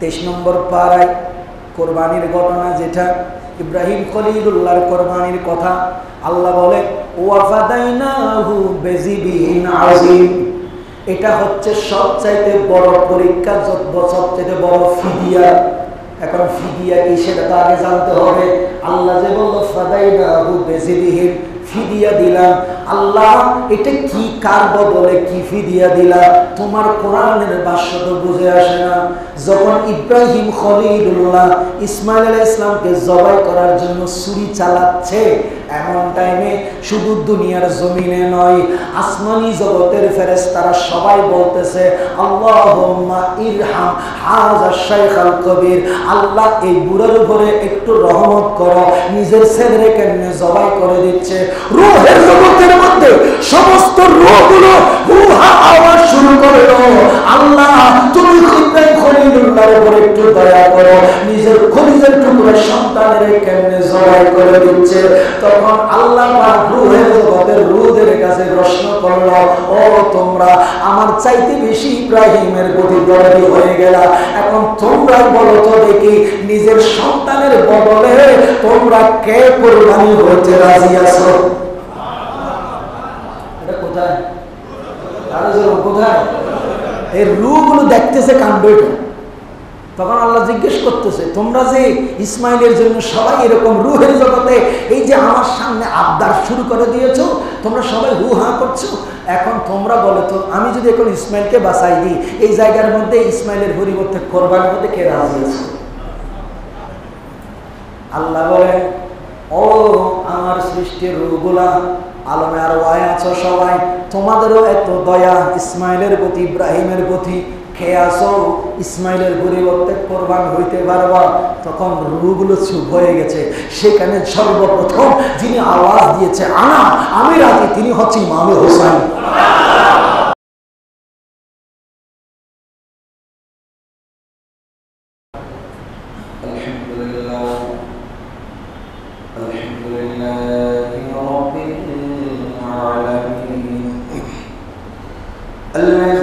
23 নম্বর পারায় কোরবানির ঘটনা, যেটা ইব্রাহিম খলিলুল্লাহর কোরবানির কথা। আল্লাহ বলে ওয়াফাদাইনাহু বিযিবিহিন আযীম। এটা হচ্ছে সবচাইতে বড় পরীক্ষা, সবচাইতে বড় ফিদিয়া। এখন ফিদিয়া কি সেটা তো আগে জানতে হবে। আল্লাহ যে বলল ফাদাইনাহু বিযিবিহিন, ফিদিয়া দিলাম। আল্লাহ এটা কি, কার বদলে কি ফিদিয়া দিলা? তোমার কোরআনের ভাষ্য তো বুঝে আসে না। যখন ইব্রাহিম খলিলুল্লাহ ইসমাইল আলাইহিস সালামকে জবাই করার জন্য ছুরি চালাচ্ছে, এমন টাইমে শুধু দুনিয়ার জমিনে নয়, আসমানি জগতের ফেরেশতারা সবাই বলতেছে আল্লাহুম্মা ইরহাম হাযা শাইখাল কবির। আল্লাহ এই বুড়ার উপরে একটু রহমত করো। নিজের ছেলেরে কেমনে জবাই করে দিচ্ছে। রূহের জগতের মধ্যে সমস্ত রূহগুলো হুহা আওয়াজ শুরু করলো, আল্লাহ তুমি ইব্রাহিম খলিলুল্লাহর উপর একটু দয়া করো। নিজের খলিলের টুকরা সন্তানের কেমনে জবাই করে দিচ্ছে। তখন আল্লাহ পাক রূহের জগতের রূহদের কাছে প্রশ্ন করলো, ও তোমরা আমার চাইতে বেশি ইব্রাহিমের প্রতি দরদি হয়ে গেলা, এখন তোমরা বলো তো দেখি নিজের সন্তানের বদলে তোমরা কে কোরবানি হতে রাজি আছো? এটা কোথায়? কোথায়? এই রূহগুলো দেখতেছে কাণ্ড। তখন আল্লাহ জিজ্ঞেস করতেছে, তোমরা যে ইসমাইলের জন্য সবাই এরকম রূহের জগতে এই যে আমার সামনে আবদার শুরু করে দিয়েছো, তোমরা সবাই হু হা করছো, এখন তোমরা বলো তো আমি যদি এখন ইসমাইলকে বাঁচাই দিই, এই জায়গার মধ্যে ইসমাইলের পরিবর্তে কোরবানির মধ্যে কে রাজি আছে? আল্লাহ বলেন, ও আমার সৃষ্টির রূহগুলা, আলমে আর ওয়ায় আছো সবাই, তোমাদেরও এত দয়া ইসমাইলের প্রতি, ইব্রাহিমের প্রতি, খেয়ে আসো ইসমাইলের পরিবর্তে কোরবান হইতে পারবা। তখন রূহগুলো চুপ হয়ে গেছে। সেখানে সর্বপ্রথম যিনি আওয়াজ দিয়েছে আমি রাজি, তিনি হচ্ছে ইমামে হোসেন। Allah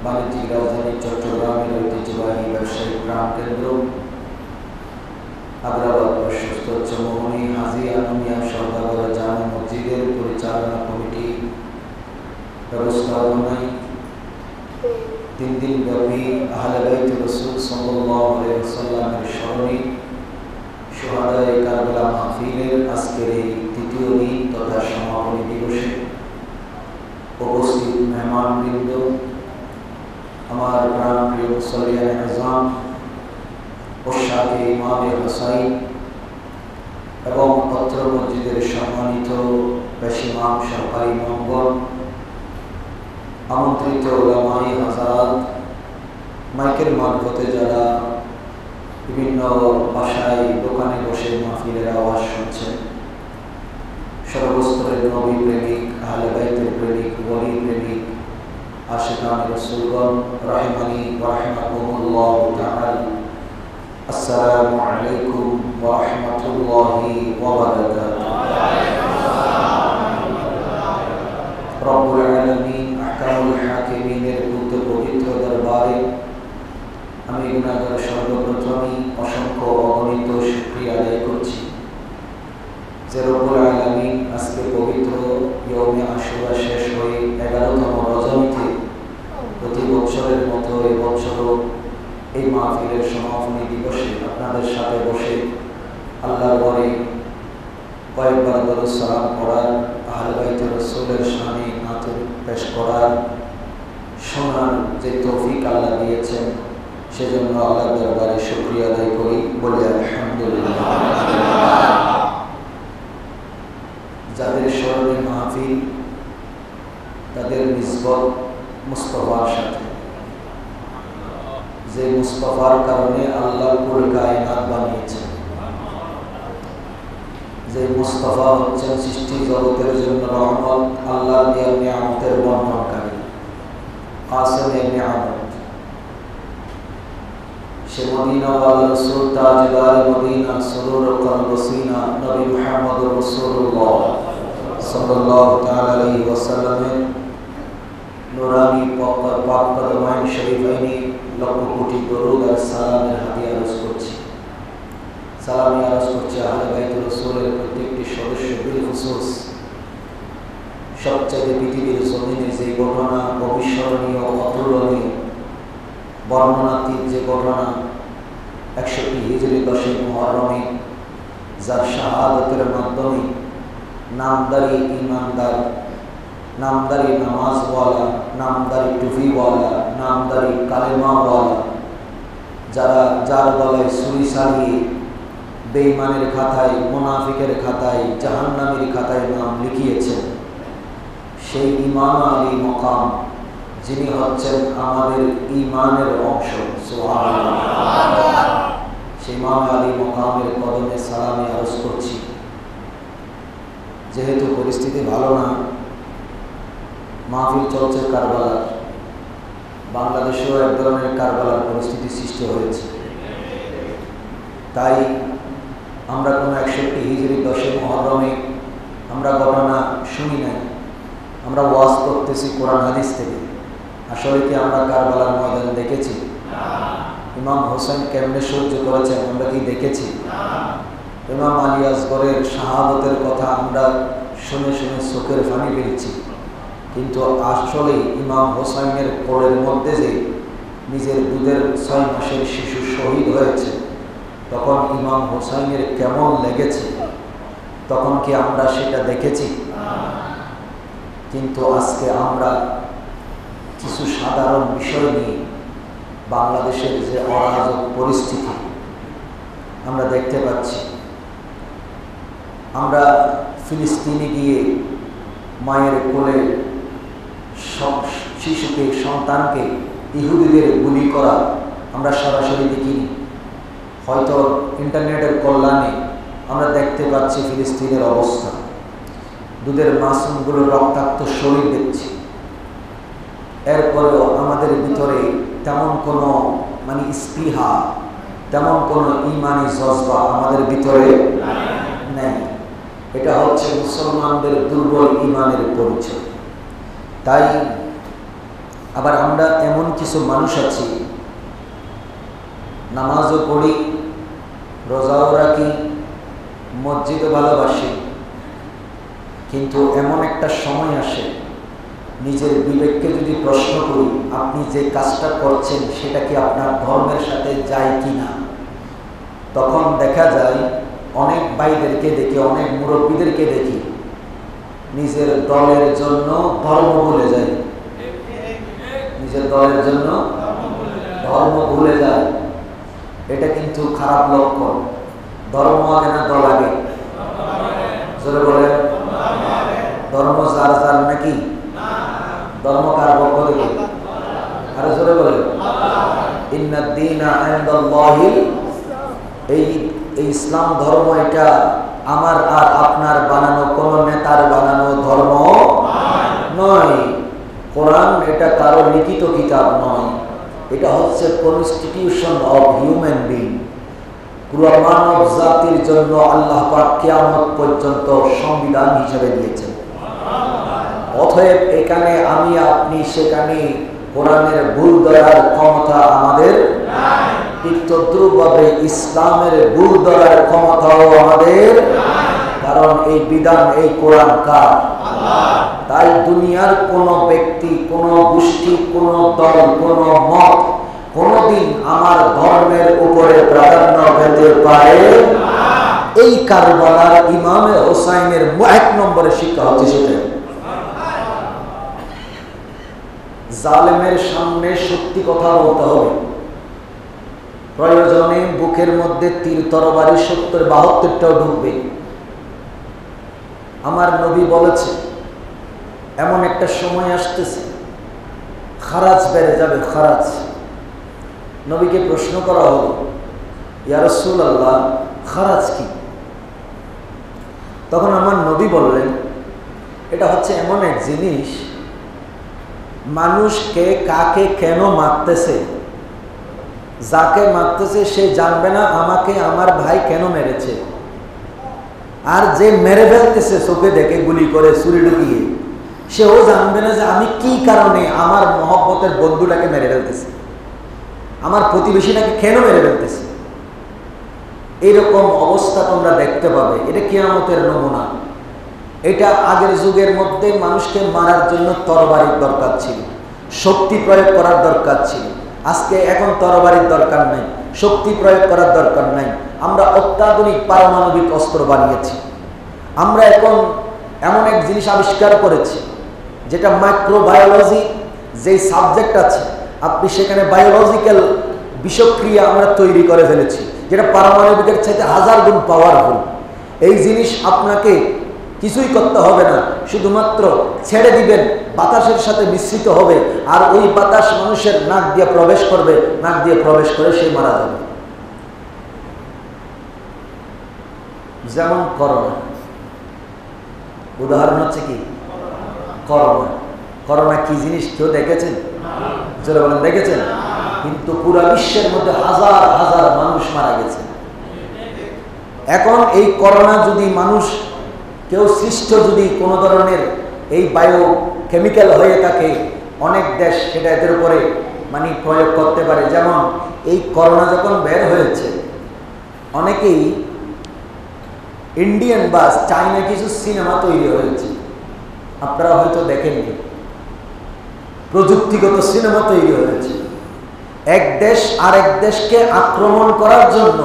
বাণিজ্যিক রাজধানী চট্টগ্রামের ঐতিহ্যবাহী ব্যবসায়িক প্রাণকেন্দ্র আগ্রাবাদ প্রশস্ত চৌমুহনী হাজী আলমিয়া সরদারগড় জামে মসজিদের পরিচালনা কমিটি ব্যবস্থাপনায় 3 দিন ব্যাপী আহলে বাইত রাসূল সাল্লাল্লাহু আলাইহি ওয়াসাল্লামের স্মরণে শুহাদায়ে কারবালা মাহফিলের আজকের এই তৃতীয় দিন তথা সমাপনী দিবসে উপস্থিত মেহমানবৃন্দ, আমার প্রাণপ্রিয় মুসল্লিয়ানে আযম, পোশাকে ইমামে হুসাইন এবং অত্র মসজিদের সম্মানিত বেশিমাম সরকারি ইমামগণ, আমন্ত্রিত উলামায়ে হাজারাত, মাইকের মারফতে যারা বিভিন্ন বাসায় দোকানে বসে মাহফিলের আওয়াজ শুনছেন, সর্বস্তরের নবী প্রেমিক, আহলে বাইতের প্রেমিক, ওলি প্রেমিক, আশিকান রাসূলগণ, রাহিমানি ওয়া রাহিমাকুমুল্লাহু তাআলা, আসসালামু আলাইকুম ওয়া রাহমাতুল্লাহি ওয়া বারাকাতুহু। রব্বুল আলামিন আহকামুল হাকিমিনের পবিত্র দরবারে আমি গুনাহগার সর্বপ্রথমই অসংখ্য অগণিত শুকরিয়া আদায় করছি যে রব্বুল আলামিন আজকে পবিত্র ইয়মে আশুরা শেষ হয়ে 11তম রজনীতে প্রতি বছরের মতো এই বছরও এই মাহফিলের সমাপনী দিবসে আপনাদের সাথে বসে আল্লাহর ঘরে কয়েকবার দরুদ সালাম পড়ার, আহলে বাইত রাসূলের শানে নাত পেশ করার, শোনার যে তৌফিক আল্লাহ দিয়েছেন সেজন্য আল্লাহর দরবারে শুকরিয়া আদায় করি, বলি আলহামদুলিল্লাহ। যাদের স্মরণে মাহফিল, তাদের নিসবত মুস্তাফার সাথে, যে মুস্তাফার কারণে আল্লাহ পুরো কায়নাত বানিয়েছেন, যে মুস্তাফা হচ্ছেন সৃষ্টি জগতের জন্য রহমত, আল্লাহ দেওয়া নিয়ামতের বর্ণনকারী, কাসেমে নিয়ামত। সে মদিনাওয়ালা রাসূল, তাজদার মদিনা, সুরুর কলবসিনা, নবী মুহাম্মদুর রাসূলুল্লাহ সাল্লাল্লাহু তাআলা আলাইহি ওয়াসাল্লামের নূরানি পাক কদমাইন শরীফাইনে লক্ষ কোটি দরুদ আর সালামের হাদিয়া আরজ করছি। সালামি আরজ করছি আহলে বাইত রাসূলের প্রত্যেকটি সদস্য বিল খুসুস। সবচেয়ে পৃথিবীর জমিনে যে ঘটনা অবিস্মরণীয়, অতুলনীয়, বর্ণনাতীত যে ঘটনা 61 হিজরি 10 মুহররমে যার শাহাদাতের মাধ্যমে নামদারি ঈমানদার, নামদারি নামাজওয়ালা, নামদারি টুপিওয়ালা, নামদারি কালেমাওয়ালা, যার গলায় ছুরি চালিয়ে বেঈমানের খাতায়, মুনাফিকের খাতায়, জাহান্নামীর খাতায় নাম লিখিয়েছেন সেই ইমাম আলী মকাম, যিনি হচ্ছেন আমাদের ঈমানের অংশ, সুবহানাল্লাহ। সেই ইমাম আলী মকামের কদমে সালামে আরজ করছি। যেহেতু পরিস্থিতি ভালো না, মাহফিল চলছে কারবালার, বাংলাদেশেও এক ধরনের কারবালার পরিস্থিতি সৃষ্টি হয়েছে। তাই আমরা কোনো 61 হিজরি 10 মুহররমে আমরা ঘটনা শুনি নাই, আমরা ওয়াজ করতেছি কোরআন হাদিস থেকে। আসলে কি আমরা কারবালার ময়দান দেখেছি? ইমাম হোসেন কেমনে সহ্য করেছেন আমরা কি দেখেছি? ইমাম আলী আসগরের শাহাদতের কথা আমরা শুনে শুনে চোখের পানি ফেলছি, কিন্তু আসলে ইমাম হোসাইনের কোলের মধ্যে যে নিজের দুধের 6 মাসের শিশু শহীদ হয়েছে, তখন ইমাম হোসাইনের কেমন লেগেছে, তখন কি আমরা সেটা দেখেছি? কিন্তু আজকে আমরা কিছু সাধারণ বিষয় নিয়ে বাংলাদেশের যে অরাজক পরিস্থিতি আমরা দেখতে পাচ্ছি। আমরা ফিলিস্তিনে গিয়ে মায়ের কোলে শিশুকে, সন্তানকে ইহুদিদের গুলি করা আমরা সরাসরি দেখিনি, হয়তো ইন্টারনেটের কল্যাণে আমরা দেখতে পাচ্ছি ফিলিস্তিনের অবস্থা। দুধের মাসুমগুলো রক্তাক্ত শরীর দেখছি, এরপরেও আমাদের ভিতরে তেমন কোনো স্পৃহা, তেমন কোনো ঈমানি জজবা আমাদের ভিতরে নেই। এটা হচ্ছে মুসলমানদের দুর্বল ঈমানের পরিচয়। তাই আবার আমরা এমন কিছু মানুষ আছি, নামাজও পড়ি, রোজাও রাখি, মসজিদও ভালোবাসি, কিন্তু এমন একটা সময় আসে নিজের বিবেককে যদি প্রশ্ন করি আপনি যে কাজটা করছেন সেটা কি আপনার ধর্মের সাথে যায় কি না, তখন দেখা যায় অনেক ভাইদেরকে দেখি, অনেক মুরব্বীদেরকে দেখি নিজের দলের জন্য ধর্ম ভুলে যায়, নিজের দলের জন্য ধর্ম ভুলে যায়। এটা কিন্তু খারাপ লক্ষণ। ধর্ম আগে না দল আগে? জোরে বলেন। ধর্ম যার যার নাকি? ধর্ম কার পক্ষ থেকে? আরে জোরে বলেন। ইন্নাদ দীনা ইনদাল্লাহিল, এই ইসলাম ধর্ম এটা আমার আর আপনার বানানো, কোন নেতার বানানো ধর্ম নয়। কোরআন এটা কারো লিখিত কিতাব নয়, এটা হচ্ছে কনস্টিটিউশন অফ হিউম্যান বিং। পুরো মানব জাতির জন্য আল্লাহ পাক কিয়ামত পর্যন্ত সংবিধান হিসেবে দিয়েছেন। অতএব এখানে আমি আপনি সেখানে কোরআনের ভুল ধরার ক্ষমতা আমাদের নাই, ঠিক তদ্রুপভাবে ইসলামের ভুল ধরার ক্ষমতাও আমাদের নাই, কারণ এই বিধান, এই কোরআন কার? আল্লাহর। তাই দুনিয়ার কোন ব্যক্তি, কোন গোষ্ঠী, কোন দল, কোন মত কোনদিন আমার ধর্মের উপরে প্রাধান্য পেতে পারে না। এই কারবালার ইমামে হোসাইনের 1 নম্বরের শিক্ষা হচ্ছে সেটাই। জালেমের সামনে সত্যি কথা বলতে হবে, প্রয়োজনে বুকের মধ্যে তীর তরবারি 70-72টাও ঢুকবে। আমার নবী বলেছে এমন একটা সময় আসতেছে খারাজ বেড়ে যাবে, খারাজ। নবীকে প্রশ্ন করা হলো, ইয়া রাসূলুল্লাহ খারাজ কি? তখন আমার নবী বললেন এটা হচ্ছে এমন এক জিনিস, মানুষকে কাকে কেন মারতেছে, যাকে মারতেছে সে জানবে না আমাকে আমার ভাই কেন মেরেছে, আর যে মেরে ফেলতেছে চোখে দেখে গুলি করে ছুরি ঢুকিয়ে সেও জানবে না যে আমি কি কারণে আমার মহব্বতের বন্ধুটাকে মেরে ফেলতেছি, আমার প্রতিবেশীটাকে কেন মেরে ফেলতেছি। এইরকম অবস্থা তোমরা দেখতে পাবে। এটা কিয়ামতের নমুনা। এটা আগের যুগের মধ্যে মানুষকে মারার জন্য তরবারির দরকার ছিল, শক্তি প্রয়োগ করার দরকার ছিল। আজকে এখন তরবারির দরকার নাই, শক্তি প্রয়োগ করার দরকার নাই। আমরা অত্যাধুনিক পারমাণবিক অস্ত্র বানিয়েছি। আমরা এখন এমন এক জিনিস আবিষ্কার করেছি যেটা মাইক্রোবায়োলজি, যেই সাবজেক্ট আছে আপনি সেখানে বায়োলজিক্যাল বিষক্রিয়া আমরা তৈরি করে ফেলেছি, যেটা পারমাণবিকের চাইতে 1000 গুণ পাওয়ারফুল। এই জিনিস আপনাকে কিছুই করতে হবে না, শুধুমাত্র ছেড়ে দিবেন, বাতাসের সাথে মিশ্রিত হবে, আর ওই বাতাস মানুষের নাক দিয়ে প্রবেশ করবে, নাক দিয়ে প্রবেশ করে সে মারা যাবে। যেমন করোনা, উদাহরণ হচ্ছে কি করোনা। করোনা কি জিনিস কেউ দেখেছেন? যারা বলেন দেখেছেন? কিন্তু পুরো বিশ্বের মধ্যে হাজার হাজার মানুষ মারা গেছে। এখন এই করোনা যদি মানুষ কেউ সৃষ্ট যদি কোনো ধরনের এই বায়ো কেমিক্যাল হয়ে থাকে, অনেক দেশ সেটা এদের উপরে মানে প্রয়োগ করতে পারে। যেমন এই করোনা যখন বের হয়েছে, অনেকেই ইন্ডিয়ান বা চাইনা কিছু সিনেমা তৈরি হয়েছে, আপনারা হয়তো দেখেননি। প্রযুক্তিগত সিনেমা তৈরি হয়েছে, এক দেশ আরেক দেশকে আক্রমণ করার জন্য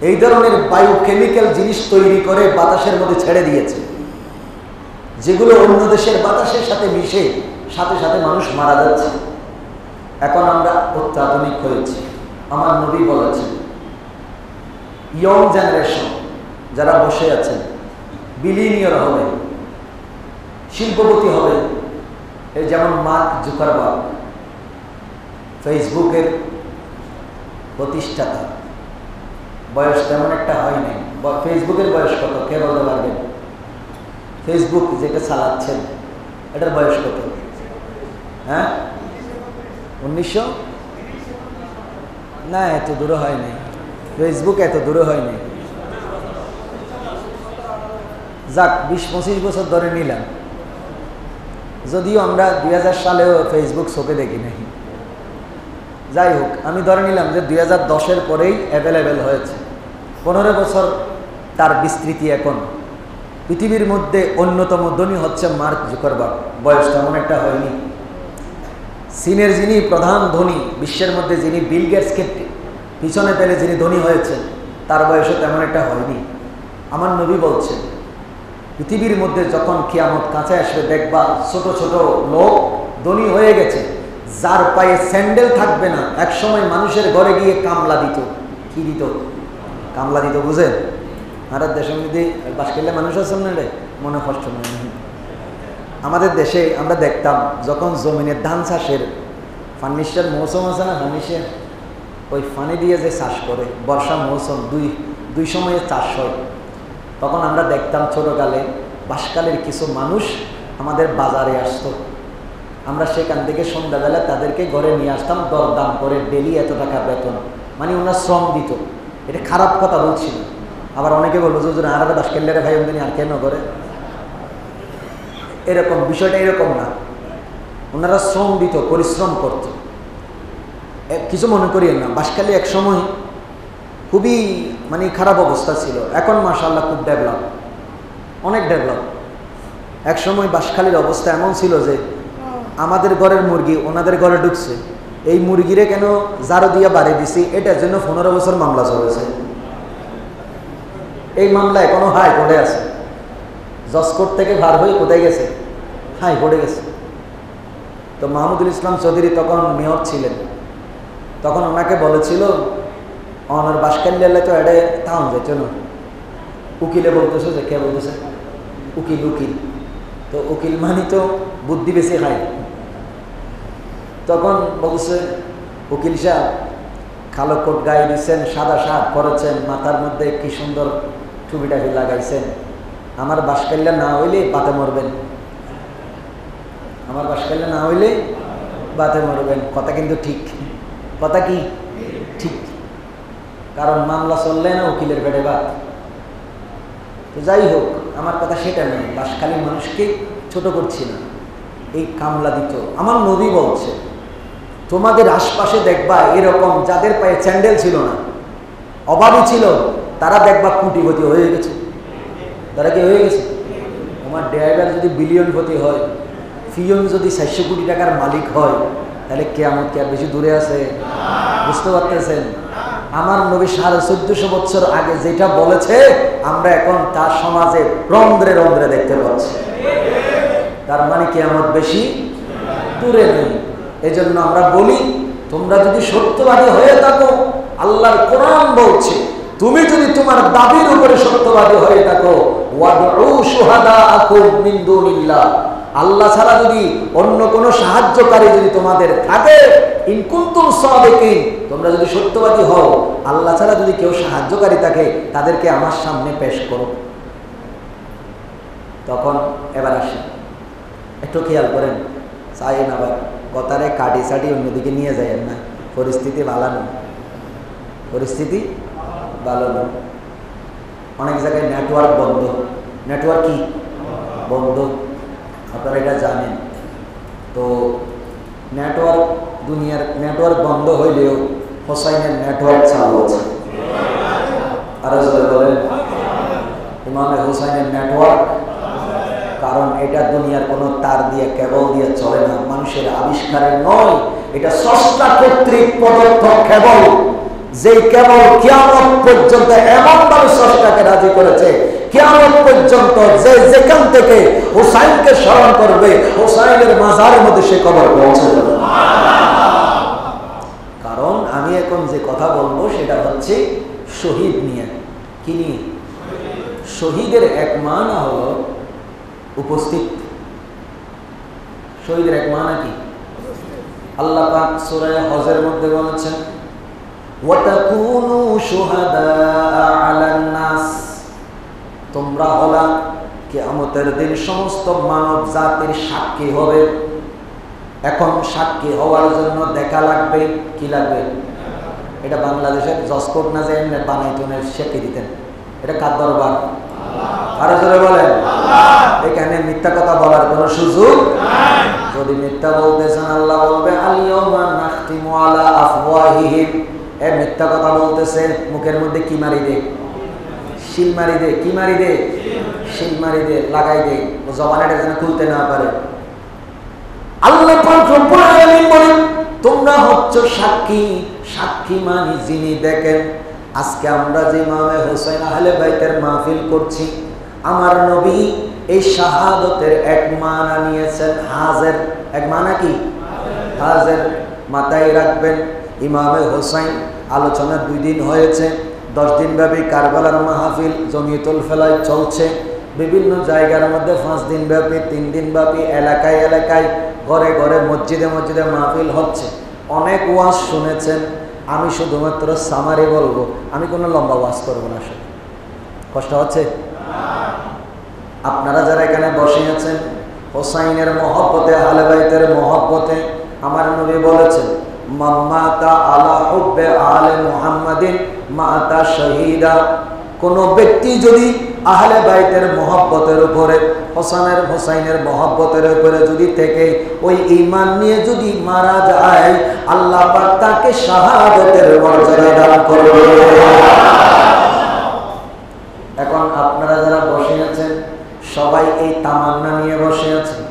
এই ধরনের বায়োকেমিক্যাল জিনিস তৈরি করে বাতাসের মধ্যে ছেড়ে দিয়েছে, যেগুলো অন্য দেশের বাতাসের সাথে মিশে সাথে সাথে মানুষ মারা যাচ্ছে। এখন আমরা অত্যাধুনিক হয়েছি। আমার নবী বলেছেন ইয়ং জেনারেশন যারা বসে আছেন বিলিনিয়র হবে, শিল্পপতি হবে। এই যেমন মার্ক জুকারবার্গ, ফেসবুকের প্রতিষ্ঠাতা, বয়স তেমন একটা হয়নি। ফেসবুকের বয়স কত কে বলতে পারবেন? ফেসবুক যেটা চালাচ্ছেন এটার বয়স কত? হ্যাঁ, 1900 না, এত দূরে হয়নি। ফেসবুক এত দূরে হয়নি। যাক 20-25 বছর ধরে নিলাম। যদিও আমরা 2000 সালেও ফেসবুক চোখে দেখি নাই। যাই হোক, আমি ধরে নিলাম যে 2010-এর পরেই অ্যাভেলেবেল হয়েছে। 15 বছর তার বিস্তৃতি। এখন পৃথিবীর মধ্যে অন্যতম ধনী হচ্ছে মার্ক জুকারবার্গ। বয়স তেমন একটা হয়নি। চীনের যিনি প্রধান ধনী, বিশ্বের মধ্যে যিনি বিল গেটসকে পিছনে পেলে যিনি ধনী হয়েছেন, তার বয়সও তেমন একটা হয়নি। আমার নবী বলছেন, পৃথিবীর মধ্যে যখন কিয়ামত কাছে আসবে দেখবা ছোট ছোট লোক ধনী হয়ে গেছে, যার পায়ে স্যান্ডেল থাকবে না। একসময় মানুষের ঘরে গিয়ে কামলা দিত। কি দিত? কামলা দিত, বুঝেন? আর দেশের মধ্যে বাস করলে মানুষ আছেন না রে, মনে কষ্ট নেই। আমাদের দেশে আমরা দেখতাম যখন জমিনের ধান চাষের ফার্নিচার মৌসুম আছে না, ফার্নিচার ওই ফানি দিয়ে যে চাষ করে, বর্ষা মৌসুম দুই সময়ে চাষ হয়, তখন আমরা দেখতাম ছোটকালে বাসকালের কিছু মানুষ আমাদের বাজারে আসতো। আমরা সেখান থেকে সন্ধ্যাবেলা তাদেরকে ঘরে নিয়ে আসতাম দরদাম করে, ডেলি এত টাকা বেতন, মানে ওনার শ্রম দিত। এটা খারাপ কথা বলছি না। আবার অনেকে বলবো যে আর বাসকালের ভাই ওদিন আর কেন করে, এরকম বিষয়টা এরকম না। ওনারা শ্রম দিত, পরিশ্রম করত। কিছু মনে করিয়েন না, বাসকালী এক সময় খুবই মানে খারাপ অবস্থা ছিল। এখন মাশাআল্লাহ খুব ডেভেলপ, অনেক ডেভেলপ। এক সময় বাসখালীর অবস্থা এমন ছিল যে আমাদের ঘরের মুরগি ওনাদের ঘরে ঢুকছে, এই মুরগিরে কেন জারো দিয়ে বাড়ি দিছি, এটার জন্য 15 বছর মামলা চলেছে। এই মামলা এখনো হাইকোর্টে আছে। জজ কোর্ট থেকে ভার হয়ে কোথায় গেছে? হাইকোর্টে গেছে। তো মাহমুদুল ইসলাম চৌধুরী তখন মেয়র ছিলেন। তখন ওনাকে বলেছিল অনার বাসকাল্লে তো এডে তাও যেত না। উকিলে বলতেছে যে কে বলতেছে? উকিল। উকিল তো উকিল মানি তো বুদ্ধি বেশি খায়। তখন বলছে উকিল সাহেব কালো কোট গায়ে দিচ্ছেন, সাদা শার্ট পরেছেন, মাথার মধ্যে কি সুন্দর টুপিটাপি লাগাইছেন, আমার বাসকাল্লা না হইলে বাতে মরবেন, আমার বাসকাল্লা না হইলে বাতে মরবেন। কথা কিন্তু ঠিক, কথা কি ঠিক, কারণ মামলা চললে না উকিলের পেটে বাত। তো যাই হোক, আমার কথা সেটা নেই, বাসখালীর মানুষকে ছোট করছি না। এই কামলা দিত। আমার নবী বলছে তোমাদের আশপাশে দেখবা এরকম যাদের পায়ে স্যান্ডেল ছিল না, অভাবী ছিল, তারা দেখবা কোটিপতি হয়ে গেছে। তারা কি হয়ে গেছে? আমার ড্রাইভার যদি বিলিয়নপতি হয়, ফিয়ন যদি 400 কোটি টাকার মালিক হয়, তাহলে কিয়ামত কি আর বেশি দূরে আছে? বুঝতে পারতেছেন? আমার নবী 1450 বছর আগে যেটা বলেছে, আমরা এখন তার সমাজে রন্ধ্রে রন্ধ্রে দেখতে পাচ্ছি। তার মানে কিয়ামত বেশি দূরে নেই। এই জন্য আমরা বলি, তোমরা যদি সত্যবাদী হয়ে থাকো, আল্লাহর কোরআন বলছে, তুমি যদি তোমার দাবির উপরে সত্যবাদী হয়ে থাকো, ওয়াদউ শুহাদাআকুম মিন দুনিল্লাহ, আল্লাহ ছাড়া যদি অন্য কোনো সাহায্যকারী যদি তোমাদের থাকে, ইন কুনতুম সাদিকিন, তোমরা যদি সত্যবাদী হও, আল্লাহ ছাড়া যদি কেউ সাহায্যকারী থাকে, তাদেরকে আমার সামনে পেশ করো। তখন এবার আসে, একটু খেয়াল করেন, চাই না আবার কথারে কাটি সাটি অন্যদিকে নিয়ে যায়েন না। পরিস্থিতি ভালো না, পরিস্থিতি ভালো না। অনেক জায়গায় নেটওয়ার্ক বন্ধ। নেটওয়ার্ক কি বন্ধ? আপনারা এটা জানেন তো। নেটওয়ার্ক, দুনিয়ার নেটওয়ার্ক বন্ধ হইলেও হোসাইনের নেটওয়ার্ক চালু আছে। আরো জোরে বলেন, ইমামে হোসাইনের নেটওয়ার্ক। কারণ এটা দুনিয়ার কোনো তার দিয়ে, কেবল দিয়ে চলে না, মানুষের আবিষ্কারের নয়, এটা স্রষ্টা কর্তৃক প্রদত্ত কেবল। যে কেবল কিয়ামত পর্যন্ত এমনভাবে স্রষ্টাকে রাজি করেছে, কিয়ামত পর্যন্ত যে যেখান থেকে হুসাইনকে স্মরণ করবে, হুসাইনের মাজারের মধ্যে সে কবর পৌঁছে যাবে। কারণ আমি এখন যে কথা বলবো সেটা হচ্ছে শহীদ নিয়ে। কি নিয়ে? শহীদের এক মানা হলো উপস্থিত। শহীদের এক মানা কি? আল্লাহ পাক সূরা হজের মধ্যে বলেছেন, ওয়াতাকুনু শুহাদা আলান নাস, তোমরা হলা কিয়ামতের দিন সমস্ত মানব জাতির সাক্ষী হবে। এখন সাক্ষী হওয়ার জন্য দেখা লাগবে। কি লাগবে? এটা বাংলাদেশের জজ কোর্ট না যে বানাইতেন, শেখে দিতেন। এটা কার দরবার? আরো জোরে বলেন। এখানে মিথ্যা কথা বলার কোনো সুযোগ নাই। যদি মিথ্যা বলতেছেন আল্লাহ বলবে আল-ইয়াওমা নাখতিমু আলা আফওয়াহিহিম। এ মিথ্যা কথা বলতেছে, মুখের মধ্যে কি মারি দে? শিল মারি দে। কি মারি দে? শিল মারি দে, লাগাই দে, ও জবানটা যেন খুলতে না পারে। আল্লাহ পাক রব্বুল আলামিন বলেন তোমরা হচ্ছ সাক্ষী। সাক্ষী মানে যিনি দেখেন। আজকে আমরা যে ইমামে হোসেন আহলে বাইতের মাহফিল করছি, আমার নবী এই শাহাদতের এক মানা নিয়েছেন, হাজের। এক মানা কি? হাজের। মাথায় রাখবেন ইমামে হোসেন আলোচনা 2 দিন হয়েছে। 10 দিন ব্যাপী কারবালার মাহফিল জমিয়তুল ফেলায় চলছে। বিভিন্ন জায়গার মধ্যে 5 দিন ব্যাপী, 3 দিন ব্যাপী, এলাকায় এলাকায়, ঘরে ঘরে, মসজিদে মসজিদে মাহফিল হচ্ছে। অনেক ওয়াজ শুনেছেন। আমি শুধুমাত্র সামারি বলবো, আমি কোনো লম্বা ওয়াজ করবো না। আসলে কষ্ট হচ্ছে? আপনারা যারা এখানে বসে আছেন, হোসাইনের মহব্বতে, আহলে বাইতের মহব্বতে, আমার নবী বলেছেন মাতা আলা হুব্বে আলে মুহাম্মাদিন মাতা শহীদা। কোন ব্যক্তি যদি আহলে বাইতের মহব্বতের উপরে, হোসাইনের মহব্বতের উপরে যদি থেকে ওই ঈমান নিয়ে যদি মারা যায়, আল্লাহ পাক তাকে শাহাদাতের মর্যাদা দান করবে। এখন আপনারা যারা বসে আছেন সবাই এই তামান্না নিয়ে বসে আছেন।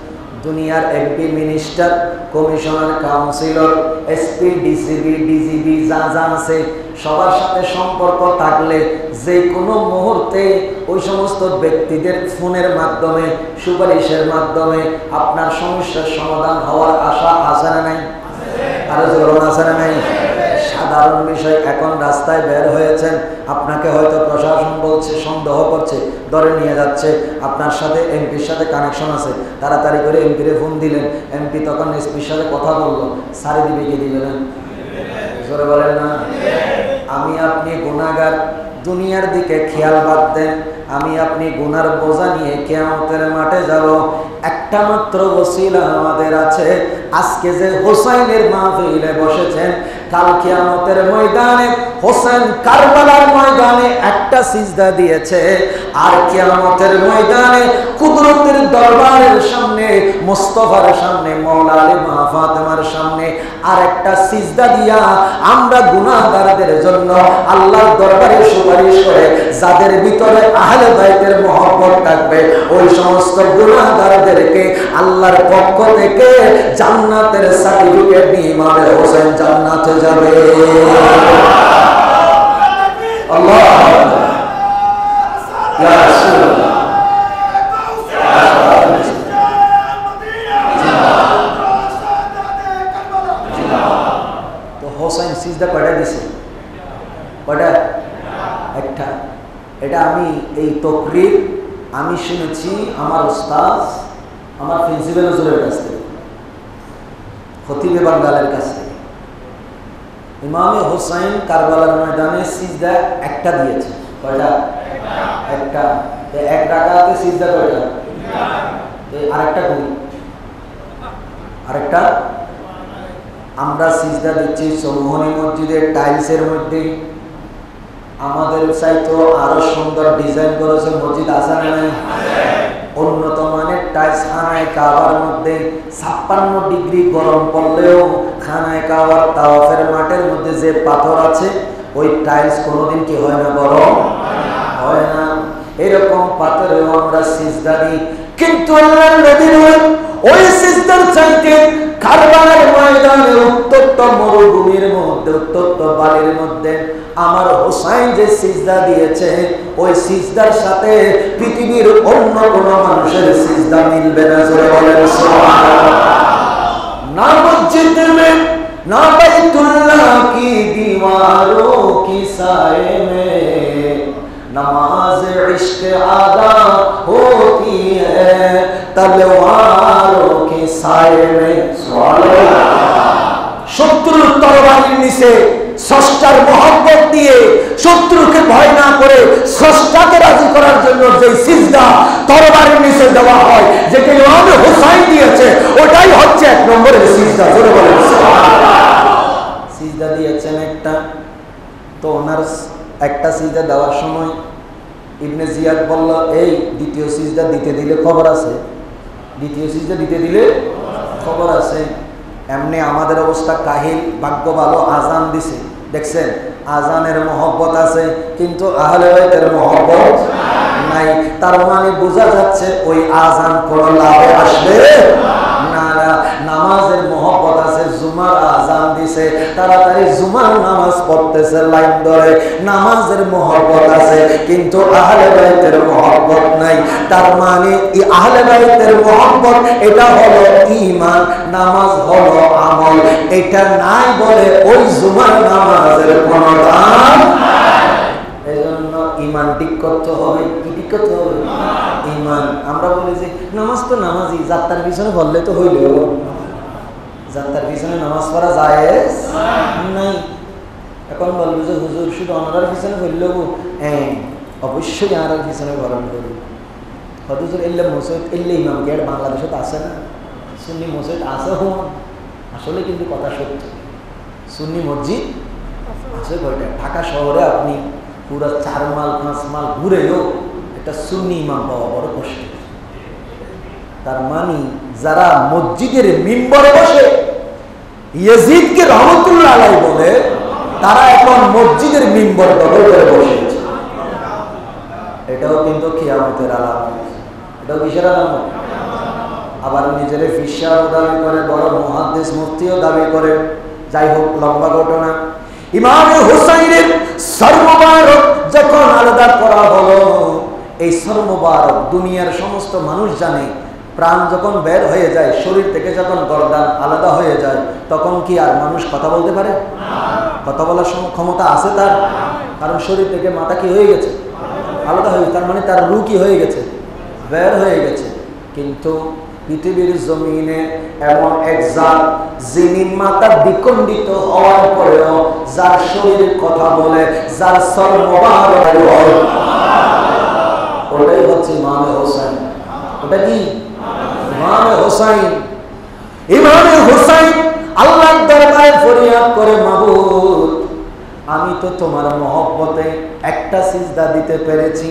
দুনিয়ার MP, minister, commissioner, councillor, SP, DCP, DGP যা যা আছে সবার সাথে সম্পর্ক থাকলে যে কোনো মুহূর্তে ওই সমস্ত ব্যক্তিদের ফোনের মাধ্যমে, সুপারিশের মাধ্যমে আপনার সমস্যার সমাধান হওয়ার আশা আছে না নাই? আরো জোর আছে না নাই? সাধারণ বিষয়, এখন রাস্তায় বের হয়েছেন, আপনাকে হয়তো প্রশাসন বলছে, সন্দেহ করছে, ধরে নিয়ে যাচ্ছে, আপনার সাথে এমপির সাথে কানেকশন আছে, তাড়াতাড়ি করে এমপিরে ফোন দিলেন, এমপি তখন এসপির সাথে কথা বললো, সারি দিবে কি দিবে না? জোরে বলেন না। আমি আপনি গুনাহগার, দুনিয়ার দিকে খেয়াল বাদ দেন, আমি আপনি গুনার বোঝা নিয়ে কিয়ামতের মাঠে যাব। একটা মাত্র ওসিলা আমাদের আছে, আজকে যে হোসাইনের মাহফিলে বসেছেন, কাল কিয়ামতের ময়দানে হোসেন কারবালার ময়দানে একটা সিজদা দিয়েছে, আর কিয়ামতের ময়দানে কুদরতের দরবারের সামনে, মুস্তাফার সামনে, মাওলা আলী মা ফাতেমার সামনে আর একটা সিজদা দিয়া আমরা গুনাহগারদের জন্য আল্লাহর দরবারে সুপারিশ করে যাদের ভিতরে আহলে বাইতের মহব্বত থাকবে, ওই সমস্ত গুনাহগারদেরকে আল্লাহর পক্ষ থেকে জান্নাতের সার্টিফিকেট দিয়ে ইমাম হোসেন জান্নাতে যাবে। আল্লাহ ইয়া রাসূলুল্লাহ। তো হোসেন সিজদা কয়টা দিছে? কয়টা? একটা। এটা আমি এই তকরির আমি শুনেছি আমার উস্তাদ, আমার প্রিন্সিপাল হুজুরের কাছ থেকে, খতিবে বাঙ্গালের কাছ থেকে। ইমামে হোসাইন কারবালার ময়দানে সিজদা একটা দিয়েছে। কয়টা? একটা। এক রাকাতে সিজদা কয়টা? আরেকটা করি, আরেকটা। আমরা সিজদা দিচ্ছি চৌমুহনী মসজিদের টাইলসের মধ্যে। আমাদের চাইতো আরো সুন্দর ডিজাইন করেছে মসজিদ আছে না নাই? উন্নত মানের টাইলস। খানায় কাবার মধ্যে 56 ডিগ্রি গরম পড়লেও খানায় কাবার তাওয়াফের মাঠের মধ্যে যে পাথর আছে, ওই টাইলস কোনোদিন কি হয় না? গরম হয় না। এরকম পাথরেও আমরা সিজদা দিই, কিন্তু আল্লাহর নবী বলেন ওই সিজদার চাইতে কারবালার ময়দানে, উত্তপ্ত মরুভূমির মধ্যে, উত্তপ্ত বালির মধ্যে আমার হোসাইন যে সিজদা দিয়েছে, ওই সিজদার সাথে পৃথিবীর অন্য কোন মানুষের সিজদা মিলবে না। জোরে বলেন সুবহানাল্লাহ। না মসজিদ में ना बैतुल्लाह की दीवारों की साए में नमाज इश्क आदा होती है तलवारों के साए में। শত্রুর তরবারির নিচে স্রষ্টার মহব্বত দিয়ে, শত্রুকে ভয় না করে স্রষ্টাকে রাজি করার জন্য যে সিজদা তরবারির নিচে দেওয়া হয়, যেটা ইমাম হোসাইন দিয়েছে, ওটাই হচ্ছে 1 নম্বরের সিজদা। জোরে বলেন সুবহানাল্লাহ। সিজদা দিয়েছেন একটা, তো ওনার একটা সিজদা দেওয়ার সময় ইবনে জিয়াদ বলল, এই দ্বিতীয় সিজদা দিতে দিলে খবর আছে, দ্বিতীয় সিজদা দিতে দিলে খবর আছে। এমনি আমাদের অবস্থা কাহিল, ভাগ্য ভালো আজান দিছে, দেখছেন আজানের মহব্বত আছে কিন্তু আহলে বাইতের মহব্বত নাই। তার মানে বোঝা যাচ্ছে ওই আজান কোন লাভে আসবে না। নামাজের মহব্বত আছে, জুমার আজান দিছে, তাড়াতাড়ি জুমার নামাজ পড়তেছে লাইন ধরে, নামাজের মহব্বত আছে কিন্তু আহলে বাইতের মহব্বত নাই। তার মানে এই আহলে বাইতের মহব্বত এটা হলো ঈমান, নামাজ হলো আমল, এটা নাই বলে ওই জুমার নামাজের কোনো দাম নাই। এজন্য ঈমান ঠিক করতে হবে। কি ঠিক করতে হবে? ঈমান। আমরা বলি যে নামাজ তো নামাজই, যাত্রার পিছনে বললে তো হইল, যাত্রার পিছনে নামাজ পড়া জায়েজ নাই। এখন বলবো যে হুজুর শুধু অনারার পিছনে বললেও হ্যাঁ অবশ্যই আনারার পিছনে গরম করি। হুজুর এলে মসজিদ এলে ইমাম গেট বাংলাদেশে তো আছে না, সুন্নি মসজিদ আছে হুম, আসলে কিন্তু কথা সত্য, সুন্নি মসজিদ আছে কয়টা? ঢাকা শহরে আপনি পুরো 4 মাইল 5 মাইল ঘুরেও একটা সুন্নি ইমাম পাওয়া বড় কষ্ট। তার মানে যারা মসজিদের মিম্বরে বসে ইয়াজিদকে রহমতুল্লাহ আলাইহি বলে, তারা এখন মসজিদের মিম্বর দখল করে বসেছে। এটাও কিন্তু কিয়ামতের আলামত। এটাও কিসের আলামত? আবার নিজের ফিসাও দাবি করে, বড় মুহাদ্দিস মুফতিও দাবি করে। যাই হোক, লম্বা ঘটনা। ইমাম হুসাইনের সর্ববারক যখন আলাদা করা হলো, এই সর্ববারক দুনিয়ার সমস্ত মানুষ জানে, প্রাণ যখন বের হয়ে যায় শরীর থেকে, যখন গর্দান আলাদা হয়ে যায়, তখন কি আর মানুষ কথা বলতে পারে? কথা বলার ক্ষমতা আছে তার? কারণ শরীর থেকে মাথা কি হয়ে গেছে? আলাদা হয়ে গেছে। তার মানে তার রূহ কি হয়ে গেছে? বের হয়ে গেছে। কিন্তু পৃথিবীর জমিনে এমন এক জাত, যিনি মাথা বিখণ্ডিত হওয়ার পরেও যার শরীর কথা বলে, যার সর্ববারক হয়, ওটাই হচ্ছে ইমাম হোসেন। ওটা কি? ইমাম হোসেন। ইমাম হোসেন আল্লাহর দরবারে ফরিয়াদ করে, মাবুদ আমি তো তোমার মহব্বতে একটা সিজদা দিতে পেরেছি,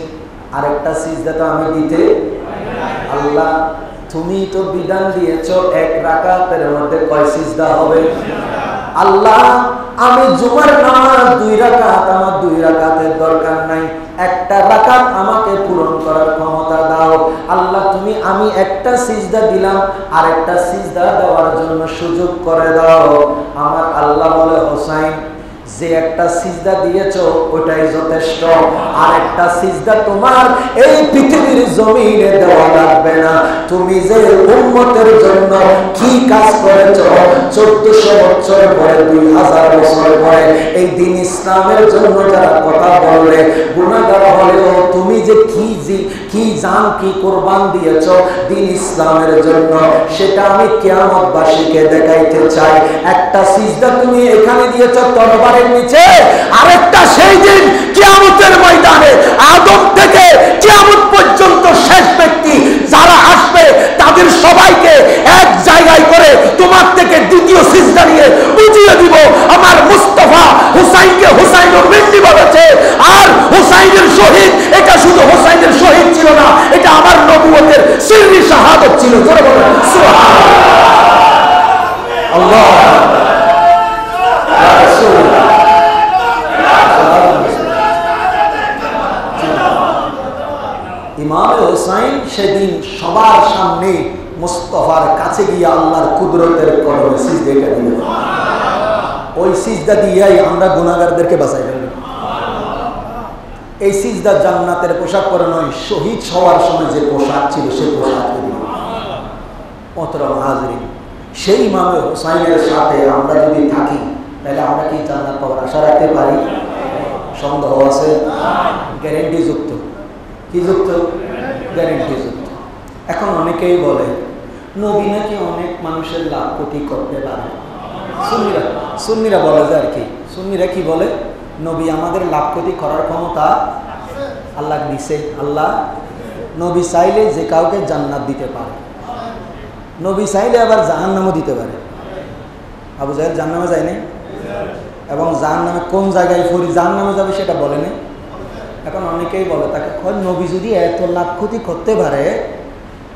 আরেকটা সিজদা তো আমি দিতে। আল্লাহ তুমি তো বিধান দিয়েছো এক রাকাতের মধ্যে কয় সিজদা হবে? আল্লাহ আমি জুমার নামাজ 2 রাকাত, আমার 2 রাকাতের দরকার নাই, একটা রাকাত আমাকে পূরণ করার ক্ষমতা দাও। আল্লাহ তুমি, আমি একটা সিজদা দিলাম, আরেকটা সিজদা দেওয়ার জন্য সুযোগ করে দাও। আমার আল্লাহ বলে, হোসাইন যে একটা সিজদা দিয়েছো ওটাই যথেষ্ট, আর একটা সিজদা তোমার এই পৃথিবীর জমিনে দেওয়া লাগবে না। তুমি যে উম্মতের জন্য কি কাজ করেছো, 1400 বছর পরে, 2000 বছর পরে এই দিন ইসলামের জন্য যারা কথা বললে, গুনাহগার হলেও তুমি যে কি জান কি কোরবান দিয়েছো দিন ইসলামের জন্য, সেটা আমি কিয়ামতবাসীকে দেখাইতে চাই। একটা সিজদা তুমি এখানে দিয়েছো তরবারের নিচে, আরেকটা সেই দিন কিয়ামতের ময়দানে আদম থেকে কিয়ামত পর্যন্ত শেষ ব্যক্তি যারা আসবে তাদের সবাইকে এক জায়গায় করে তোমার থেকে দ্বিতীয় সিজদা নিয়ে বুঝিয়ে দিব আমার মুস্তাফা হুসাইনকে হুসাইনুর মিন্নি বলেছে। আর হুসাইনের শহীদ, এটা শুধু হুসাইনের শহীদ ছিল না, এটা আমার নবুয়তের সিররি শাহাদাত ছিল। জোরে বলেন সুবহানাল্লাহ। আল্লাহ ইয়া রাসূলুল্লাহ। ইমাম হোসেন সেদিন সবার সামনে মুস্তাফার কাছে গিয়ে আল্লাহর কুদরতের কদমে সিজদা দিলেন। ওই সিজদা দিয়েই আমরা গুনাহগারদেরকে বাঁচাই ফেলব। এই সিজদা জান্নাতের পোশাক পরে নয়, শহীদ হওয়ার সময় যে পোশাক ছিল সেই পোশাক দিল। মোহতারাম হাজরিন, সেই ইমাম হোসেনের সাথে আমরা যদি থাকি তাহলে আমরা কি জান্নাত পাওয়ার আশা রাখতে পারি? সন্দেহ আছে? গ্যারেন্টি যুক্ত। কি যুক্ত? গ্যারেন্টি যুক্ত। এখন অনেকেই বলে নবী নাকি অনেক মানুষের লাভ ক্ষতি করতে পারে। সুন্নিরা বলে যে আর কি, সুন্নিরা কি বলে, নবী আমাদের লাভ ক্ষতি করার ক্ষমতা আল্লাহ দিছে। আল্লাহ নবী চাইলে যে কাউকে জান্নাত দিতে পারে, নবী চাইলে আবার জাহান্নামও দিতে পারে। আবু জাহেল জাহান্নামে যায়নি, এবং জাহান্নামে কোন জায়গায় জাহান্নামে যাবে সেটা বলেনি। এখন অনেকেই বলে তাকে নবী যদি এত লাভ ক্ষতি করতে পারে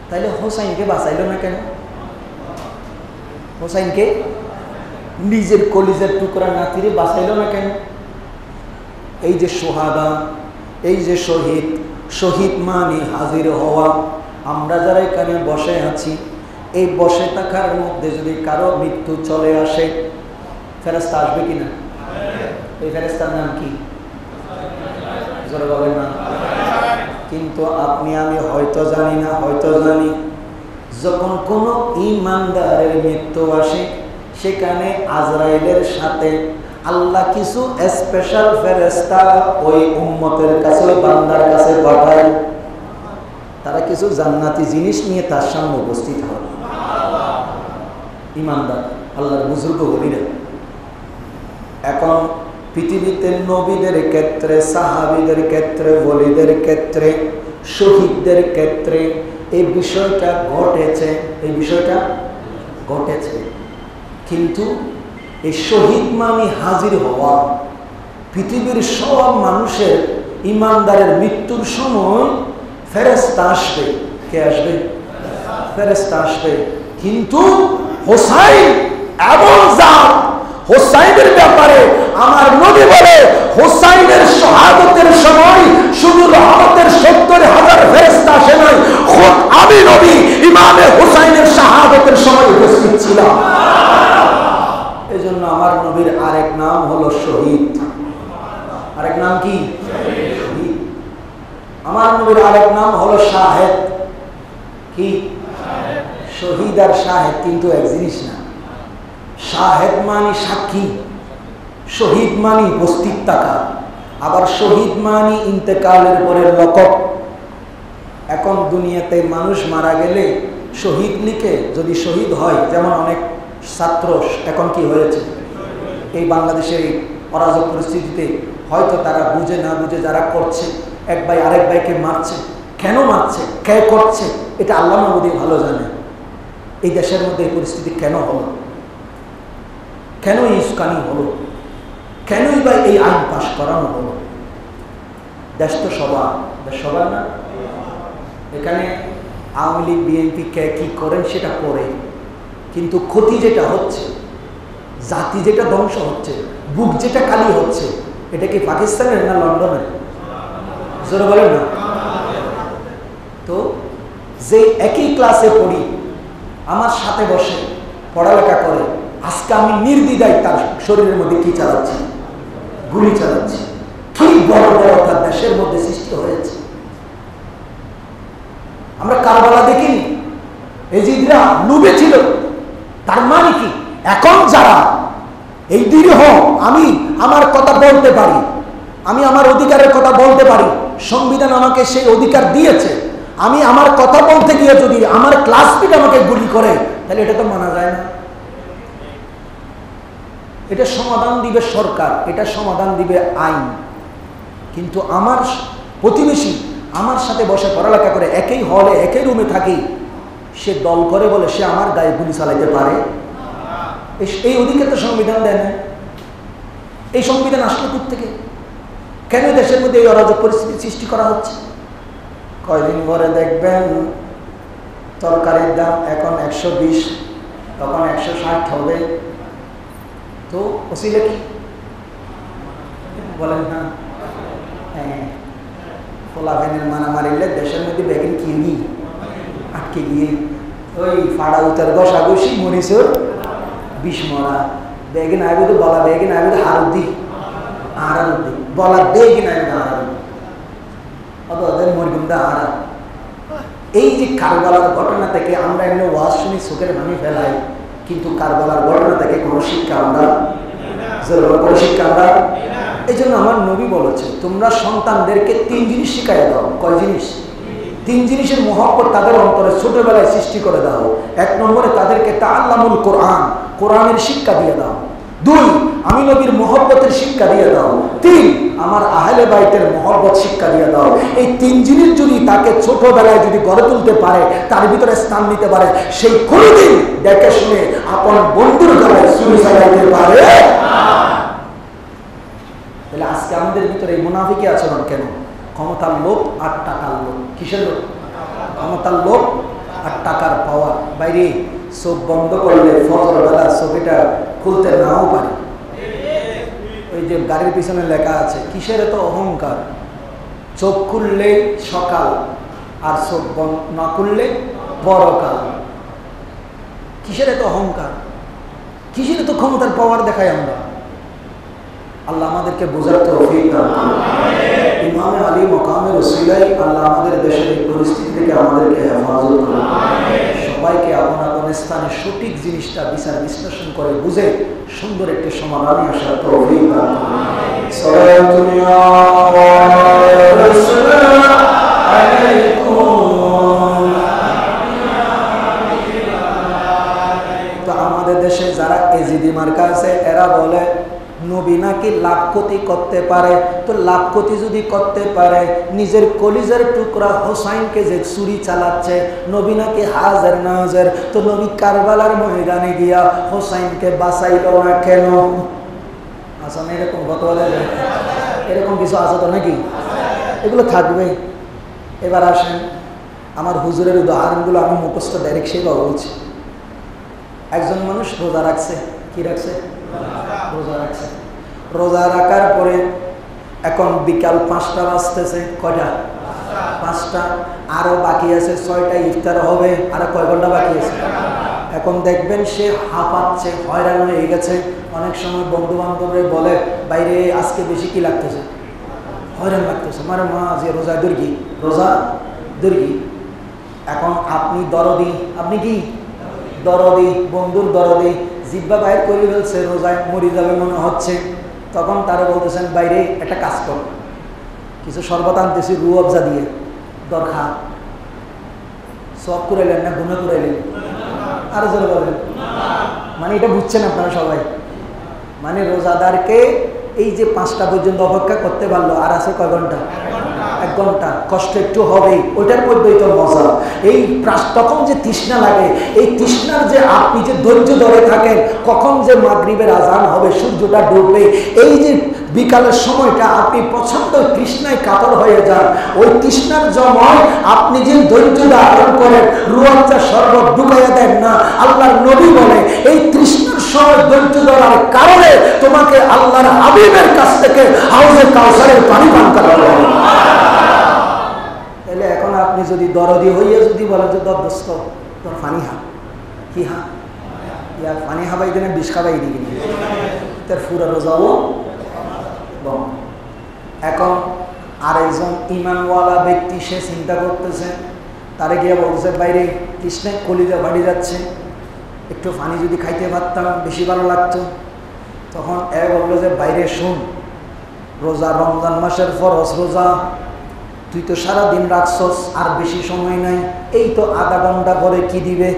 তাহলে হোসাইনকে বাঁচাইল না কেন? হোসাইনকে নিজের কলিজার টুকরা নাতিরে বাঁচাইল না কেন? এই যে সোহাদা, এই যে শহীদ, শহীদ মানে হাজির হওয়া। আমরা যারা এখানে বসে আছি, এই বসে থাকার মধ্যে যদি কারো মৃত্যু চলে আসে, ফেরেশতা আসবে কিনা? এই ফেরেশতার নাম কি? জোরে বলেন না। কিন্তু আপনি আমি হয়তো জানি না, হয়তো জানি, যখন কোনো ঈমানদারের মৃত্যু আসে সেখানে আজরাইলের সাথে আল্লাহ কিছু স্পেশাল ফেরেশতা ওই উম্মতের কাছে, ওই বান্দার কাছে পাঠায়। তারা কিছু জান্নাতি জিনিস নিয়ে তার সামনে উপস্থিত হয়। ঈমানদার আল্লাহর বুজুর্গ বলিরা। এখন পৃথিবীতে নবীদের ক্ষেত্রে, সাহাবীদের ক্ষেত্রে, ওলিদের ক্ষেত্রে, শহীদদের ক্ষেত্রে এই বিষয়টা ঘটেছে, এই বিষয়টা ঘটেছে। কিন্তু এই শহীদ মানে হাজির হওয়া। পৃথিবীর সব মানুষের ঈমানদারের মৃত্যুর সময় ফেরেশতা আসবে। কে আসবে? ফেরেশতা আসবে। কিন্তু হোসাইন এমন জাত, হোসাইনের ব্যাপারে আমার নবী বলে, হোসাইনের শাহাদাতের সময় শুধু রহমতের 70,000 ফেরেশতা আসে নাই, খুদ আমি নবী ইমামে হোসাইনের শাহাদাতের সময় উপস্থিত ছিলাম। এজন্য আমার নবীর আরেক নাম হলো শহীদ। আরেক নাম কি? শহীদ। আমার নবীর আরেক নাম হলো শাহেদ। কি? শহীদ আর শাহেদ কিন্তু এক জিনিস না। শাহেদ মানি সাক্ষী, শহীদ মানি উপস্থিত থাকা, আবার শহীদ মানি ইন্তেকালের পরের লকব। এখন দুনিয়াতে মানুষ মারা গেলে শহীদ লিখে যদি শহীদ হয়, যেমন অনেক ছাত্র এখন কি হয়েছে এই বাংলাদেশের এই অরাজক পরিস্থিতিতে, হয়তো তারা বুঝে না বুঝে যারা করছে, এক ভাই আরেক ভাইকে মারছে। কেন মারছে, কে করছে, এটা আল্লাহ মাহবুদই ভালো জানে। এই দেশের মধ্যে এই পরিস্থিতি কেন হলো, কেন এই উস্কানি হলো, কেনই বা এই আইন পাশ করানো হলো? দেশ তো সবার, দেশ সবার না। এখানে আওয়ামী লীগ, বিএনপি কে কি করেন সেটা পরে, কিন্তু ক্ষতি যেটা হচ্ছে, জাতি যেটা ধ্বংস হচ্ছে, বুক যেটা খালি হচ্ছে, এটা কি পাকিস্তানের না লন্ডনের? জোরে বলেন না। তো যে একই ক্লাসে পড়ি, আমার সাথে বসে পড়ালেখা করে, আজকে আমি নির্দ্বিধায় তার শরীরের মধ্যে কি চালাচ্ছি? গুলি চালাচ্ছি। কি বড় বড় তার দেশের মধ্যে সৃষ্টি হয়েছে। আমরা কারবালা দেখিনি, এজিদরা লুবে ছিল। তার মানে কি, এখন যারা এই দৃঢ়, আমি আমার কথা বলতে পারি, আমি আমার অধিকারের কথা বলতে পারি, সংবিধান আমাকে সেই অধিকার দিয়েছে, আমি আমার কথা বলতে গিয়ে যদি আমার ক্লাসমেট আমাকে গুলি করে, তাহলে এটা তো মানা যায় না। এটা সমাধান দিবে সরকার, এটা সমাধান দিবে আইন। কিন্তু আমার প্রতিবেশী আমার সাথে বসে পড়ালেখা করে, একই হলে একই রুমে থাকি, সে দল করে বলে সে আমার গায়ে গুলি চালাইতে পারে? এই অধিকার তো সংবিধান দেয় না। এই সংবিধান আসলে কোথা থেকে? কেন দেশের মধ্যে এই অরাজক পরিস্থিতি সৃষ্টি করা হচ্ছে? কয়দিন পরে দেখবেন তরকারির দাম এখন 120, তখন 160 হবে। তো ওসিলে কি বলেন না? হ্যাঁ, ফোলাভেনের মারামারিলে দেশের মধ্যে বেগিন কিনি আটকে গিয়ে ওই ফাড়া উতার ঘষাঘষি মরিচুর বিষ মরা বেগিন আইব, তো বলা বেগিন আইব হারুদ্দি আহারানুদ্দি বলা বেগিন আইব আহারানুদ্দি ওদের মরিগুমদা আহারা। এই যে কারবালার ঘটনা থেকে আমরা এমনি ওয়াজ শুনি, চোখের ভাঙি ফেলাই, কিন্তু কারবালার ঘটনা থেকে কোনো শিক্ষা আমরা, কোনো শিক্ষা আমরা। এই জন্য আমার নবী বলেছে, তোমরা সন্তানদেরকে 3 জিনিস শিখাইয়া দাও। কয় জিনিস? 3 জিনিসের মহব্বত তাদের অন্তরে ছোটবেলায় সৃষ্টি করে দাও। 1 নম্বরে তাদেরকে তাআল্লামুল কোরআন, কোরআনের শিক্ষা দিয়ে দাও। 2, আমি নবীর মহব্বতের শিক্ষা দিয়ে দাও। 3, আমার আহলে বাইতের মহব্বত শিক্ষা দিয়ে দাও। এই 3 জিনিস যদি তাকে ছোটবেলায় যদি গড়ে তুলতে পারে, তার ভিতরে স্থান নিতে পারে, সেই কোনোদিন দেখে শুনে আপন বন্ধুর গলায় ছুরি চালাইতে পারে না। তাহলে আজকে আমাদের ভিতরে এই মুনাফিকি আচরণ কেন? ক্ষমতার লোভ আর টাকার লোভ। কিসের লোভ? ক্ষমতার লোভ আর টাকার পাওয়ার। বাইরে চোখ বন্ধ করলে ফজর বেলা চোখটা খুলতে নাও পারে। ওই যে গাড়ির পিছনে লেখা আছে, কিসের এত অহংকার, চোখ খুললে সকাল আর চোখ বন্ধ না করলে পরকাল। কিসের এত অহংকার, কিসের এত ক্ষমতার পাওয়ার দেখায় আমরা? আল্লাহ আমাদেরকে বোঝার তৌফিক দান করুন। ইমামে আলী মকামের ওসিলায় আল্লাহ আমাদের দেশের এই পরিস্থিতি থেকে আমাদেরকে হেফাজত করুন। সবাইকে আপন আপন স্থানে সঠিক জিনিসটা বিচার বিশ্লেষণ করে বুঝে সুন্দর একটি সমাধানে আসার তৌফিক দান করুন। তো আমাদের দেশে যারা এজিদি মার্কা আছে এরা বলে নবী নাকি লাভ ক্ষতি করতে পারে। তো লাভ ক্ষতি যদি করতে পারে, নিজের কলিজার টুকরা হোসাইনকে যে ছুরি চালাচ্ছে, নবী নাকি হাজার নাজার, তো নবী কারবালার ময়দানে গিয়া হোসাইনকে বাঁচাইল না কেন? আচ্ছা না, এরকম কত বলে এরকম কিছু আছে তো নাকি? এগুলো থাকবে। এবার আসেন, আমার হুজুরের উদাহরণগুলো আমি মুখস্থ ডাইরেক্ট সেভাবে বলছি। একজন মানুষ রোজা রাখছে, কি রাখছে? রোজা রাখছে। রোজা রাখার পরে এখন বিকাল 5টা বাজতেছে। কয়টা? 5টা। আরো বাকি আছে 6টা, ইফতার হবে। আরো কয় ঘন্টা বাকি আছে? এখন দেখবেন সে হাঁপাচ্ছে, হয়রান হয়ে গেছে। অনেক সময় বন্ধু বান্ধবরা বলে, বাইরে আজকে বেশি কি লাগতেছে? হয়রান লাগতেছে। মানে মা যে রোজা দুর্গি, রোজা দুর্গি। এখন আপনি দরদি, আপনি কি দরদি, বন্ধুর দরদি, জিব্বা বাইর করে ফেলছে, রোজায় মরি যাবে মনে হচ্ছে। তখন তারা বলতেছেন, বাইরে একটা কাজ কর, কিছু শরবত আনতেছি রু আফজা দিয়ে, দরকার সব করাইলেন না গুণা করাইলেন? আরো জোরে বলেন। মানে এটা বুঝছেন আপনারা সবাই? মানে রোজাদারকে এই যে 5টা পর্যন্ত অপেক্ষা করতে পারলো, আর আছে কয় ঘন্টা? 1 ঘন্টা। কষ্ট একটু হবেই, ওইটার মধ্যেই তো মজা। এই তখন যে তৃষ্ণা লাগে, এই তৃষ্ণার যে আপনি যে ধৈর্য ধরে থাকেন, কখন যে মাগরিবের আজান হবে, সূর্যটা ডুববে, এই যে বিকালের সময়টা আপনি প্রচন্ড তৃষ্ণায় কাতর হয়ে যান, ওই তৃষ্ণার সময় আপনি যে ধৈর্য ধারণ করেন, রুয়াচ্চা শরবত ঢুকাইয়া দেন না। আল্লাহর নবী বলে, এই তৃষ্ণার সময় ধৈর্য ধরার কারণে তোমাকে আল্লাহর হাবিবের কাছ থেকে হাউজে কাউসারের পানি পান করানো হবে। তাহলে এখন আপনি যদি দরদি হইয়া যদি বলেন যে দোস্ত তোর পানি হা, কি হা, ইয়ার পানি হাবাই দেন, বিষ খাবাই দিবি, তার পুরা রোজাও। এখন আরেকজন ইমানওয়ালা ব্যক্তি, সে চিন্তা করতেছে, তারে গিয়ে বলছে, বাইরে কৃষ্ণের কলিজা বাড়ি যাচ্ছে, একটু পানি যদি খাইতে পারতাম বেশি ভালো লাগতো। তখন এ বললো যে, বাইরে শুন, রোজা রমজান মাসের ফরজ রোজা, তুই তো সারাদিন রাখছস, আর বেশি সময় নাই, এই তো আধা ঘন্টা পরে কি দিবে?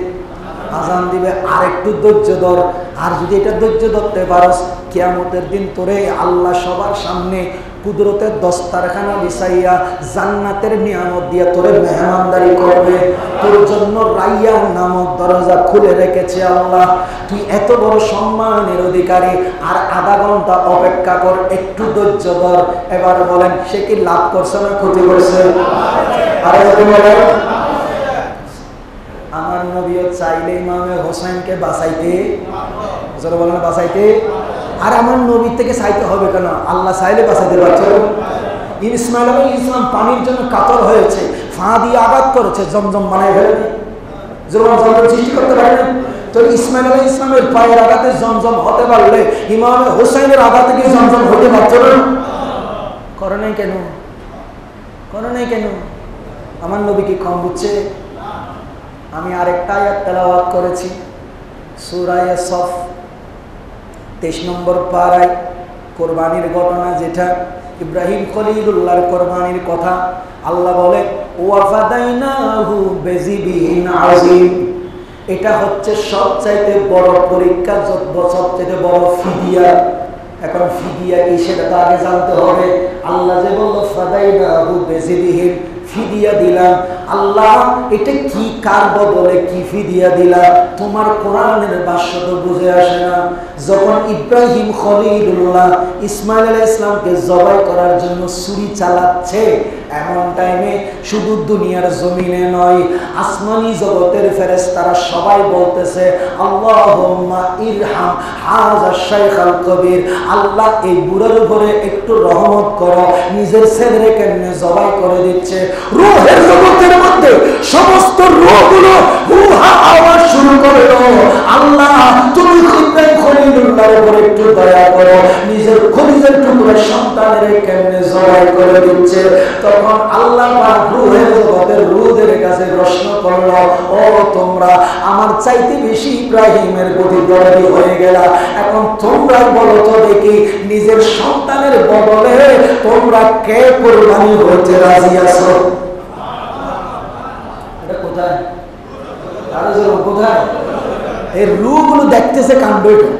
আজান দিবে। আর একটু ধৈর্য ধর, আর যদি এটা ধৈর্য ধরতে পারস, কিয়ামতের দিন তোরে আল্লাহ সবার সামনে কুদরতের দস্তারখানা বিছাইয়া জান্নাতের নিয়ামত দিয়া তোরে মেহমানদারি করবে। তোর জন্য রাইয়ান নামক দরজা খুলে রেখেছে আল্লাহ। তুই এত বড় সম্মানের অধিকারী, আর আধা ঘন্টা অপেক্ষা কর, একটু ধৈর্য ধর। এবার বলেন, সে কি লাভ করছে না ক্ষতি করছে? আরে বলেন, আমার নবীও চাইলে ইমামে হোসেনকে বাঁচাইতে, বলেন বাঁচাইতে, আর আমার নবীর থেকে চাইতে হবে কেন? আল্লাহ চাইলে বাঁচাইতে পারছে। ইসমাইল আলাইহিস ইসলাম পানির জন্য কাতর হয়েছে, ফা দিয়ে আঘাত করেছে, জমজম বানাই ফেলেনি, জমজম সৃষ্টি করতে পারেনি। তো ইসমাইল আলাইহিস ইসলামের পায়ের আঘাতে জমজম হতে পারলে ইমামে হোসেনের আঘাতে কি জমজম হতে পারছে না? করে নাই কেন? করে নাই কেন? আমার নবী কি কম বুঝছে? আমি আরেকটা আয়াত তেলাওয়াত করেছি, সূরা সফ 23 নম্বর পারায়, কোরবানির ঘটনা, যেটা ইব্রাহিম খলিলুল্লাহর কোরবানির কথা। আল্লাহ বলে, ওয়াফাদাইনাহু বিযিবিন আযীম। এটা হচ্ছে সবচাইতে বড় পরীক্ষা, সবচাইতে বড় ফিদিয়া। এখন ফিদিয়া কি সেটা তো আগে জানতে হবে। আল্লাহ যে বলল ফাদাইনাহু বিযিবিন, ফিদিয়া দিলাম, আল্লাহ এটা কি কার বদলে কি ফিদিয়া দিলা, তোমার কোরআনের ভাষ্য তো বুঝে আসে না। যখন ইব্রাহিম খলিলুল্লাহ ইসমাইল আলাইহিস সালামকে জবাই করার জন্য ছুরি চালাচ্ছে, এমন টাইমে শুধু দুনিয়ার জমিনে নয়, আসমানি জগতের ফেরেশতারা সবাই বলতেছে আল্লাহুম্মা ইরহাম হাযা শাইখাল কবির, আল্লাহ এই বুড়ার উপরে একটু রহমত করো। নিজের ছেলেকে কেমনে জবাই করে দিচ্ছে, রূহের জগতের মধ্যে সমস্ত রূহগুলো হুহা আওয়াজ শুরু করলো, আল্লাহ তুমি ইব্রাহিম খলিলুল্লাহর উপরে একটু দয়া করো, নিজের খলিলের টুকরা সন্তানের কেমনে জবাই করে দিচ্ছে। তখন আল্লাহ পাক রূহের জগতের রূহদের কাছে প্রশ্ন করলো, ও তোমরা আমার চাইতে বেশি ইব্রাহিমের প্রতি দরদি হয়ে গেলা, এখন তোমরা বলো তো দেখি নিজের সন্তানের বদলে তোমরা কে কোরবানি হতে রাজি আছো? এটা কোথায়? আরো জোরে কোথায়? এই রূহগুলো দেখতেছে কাণ্ডটা।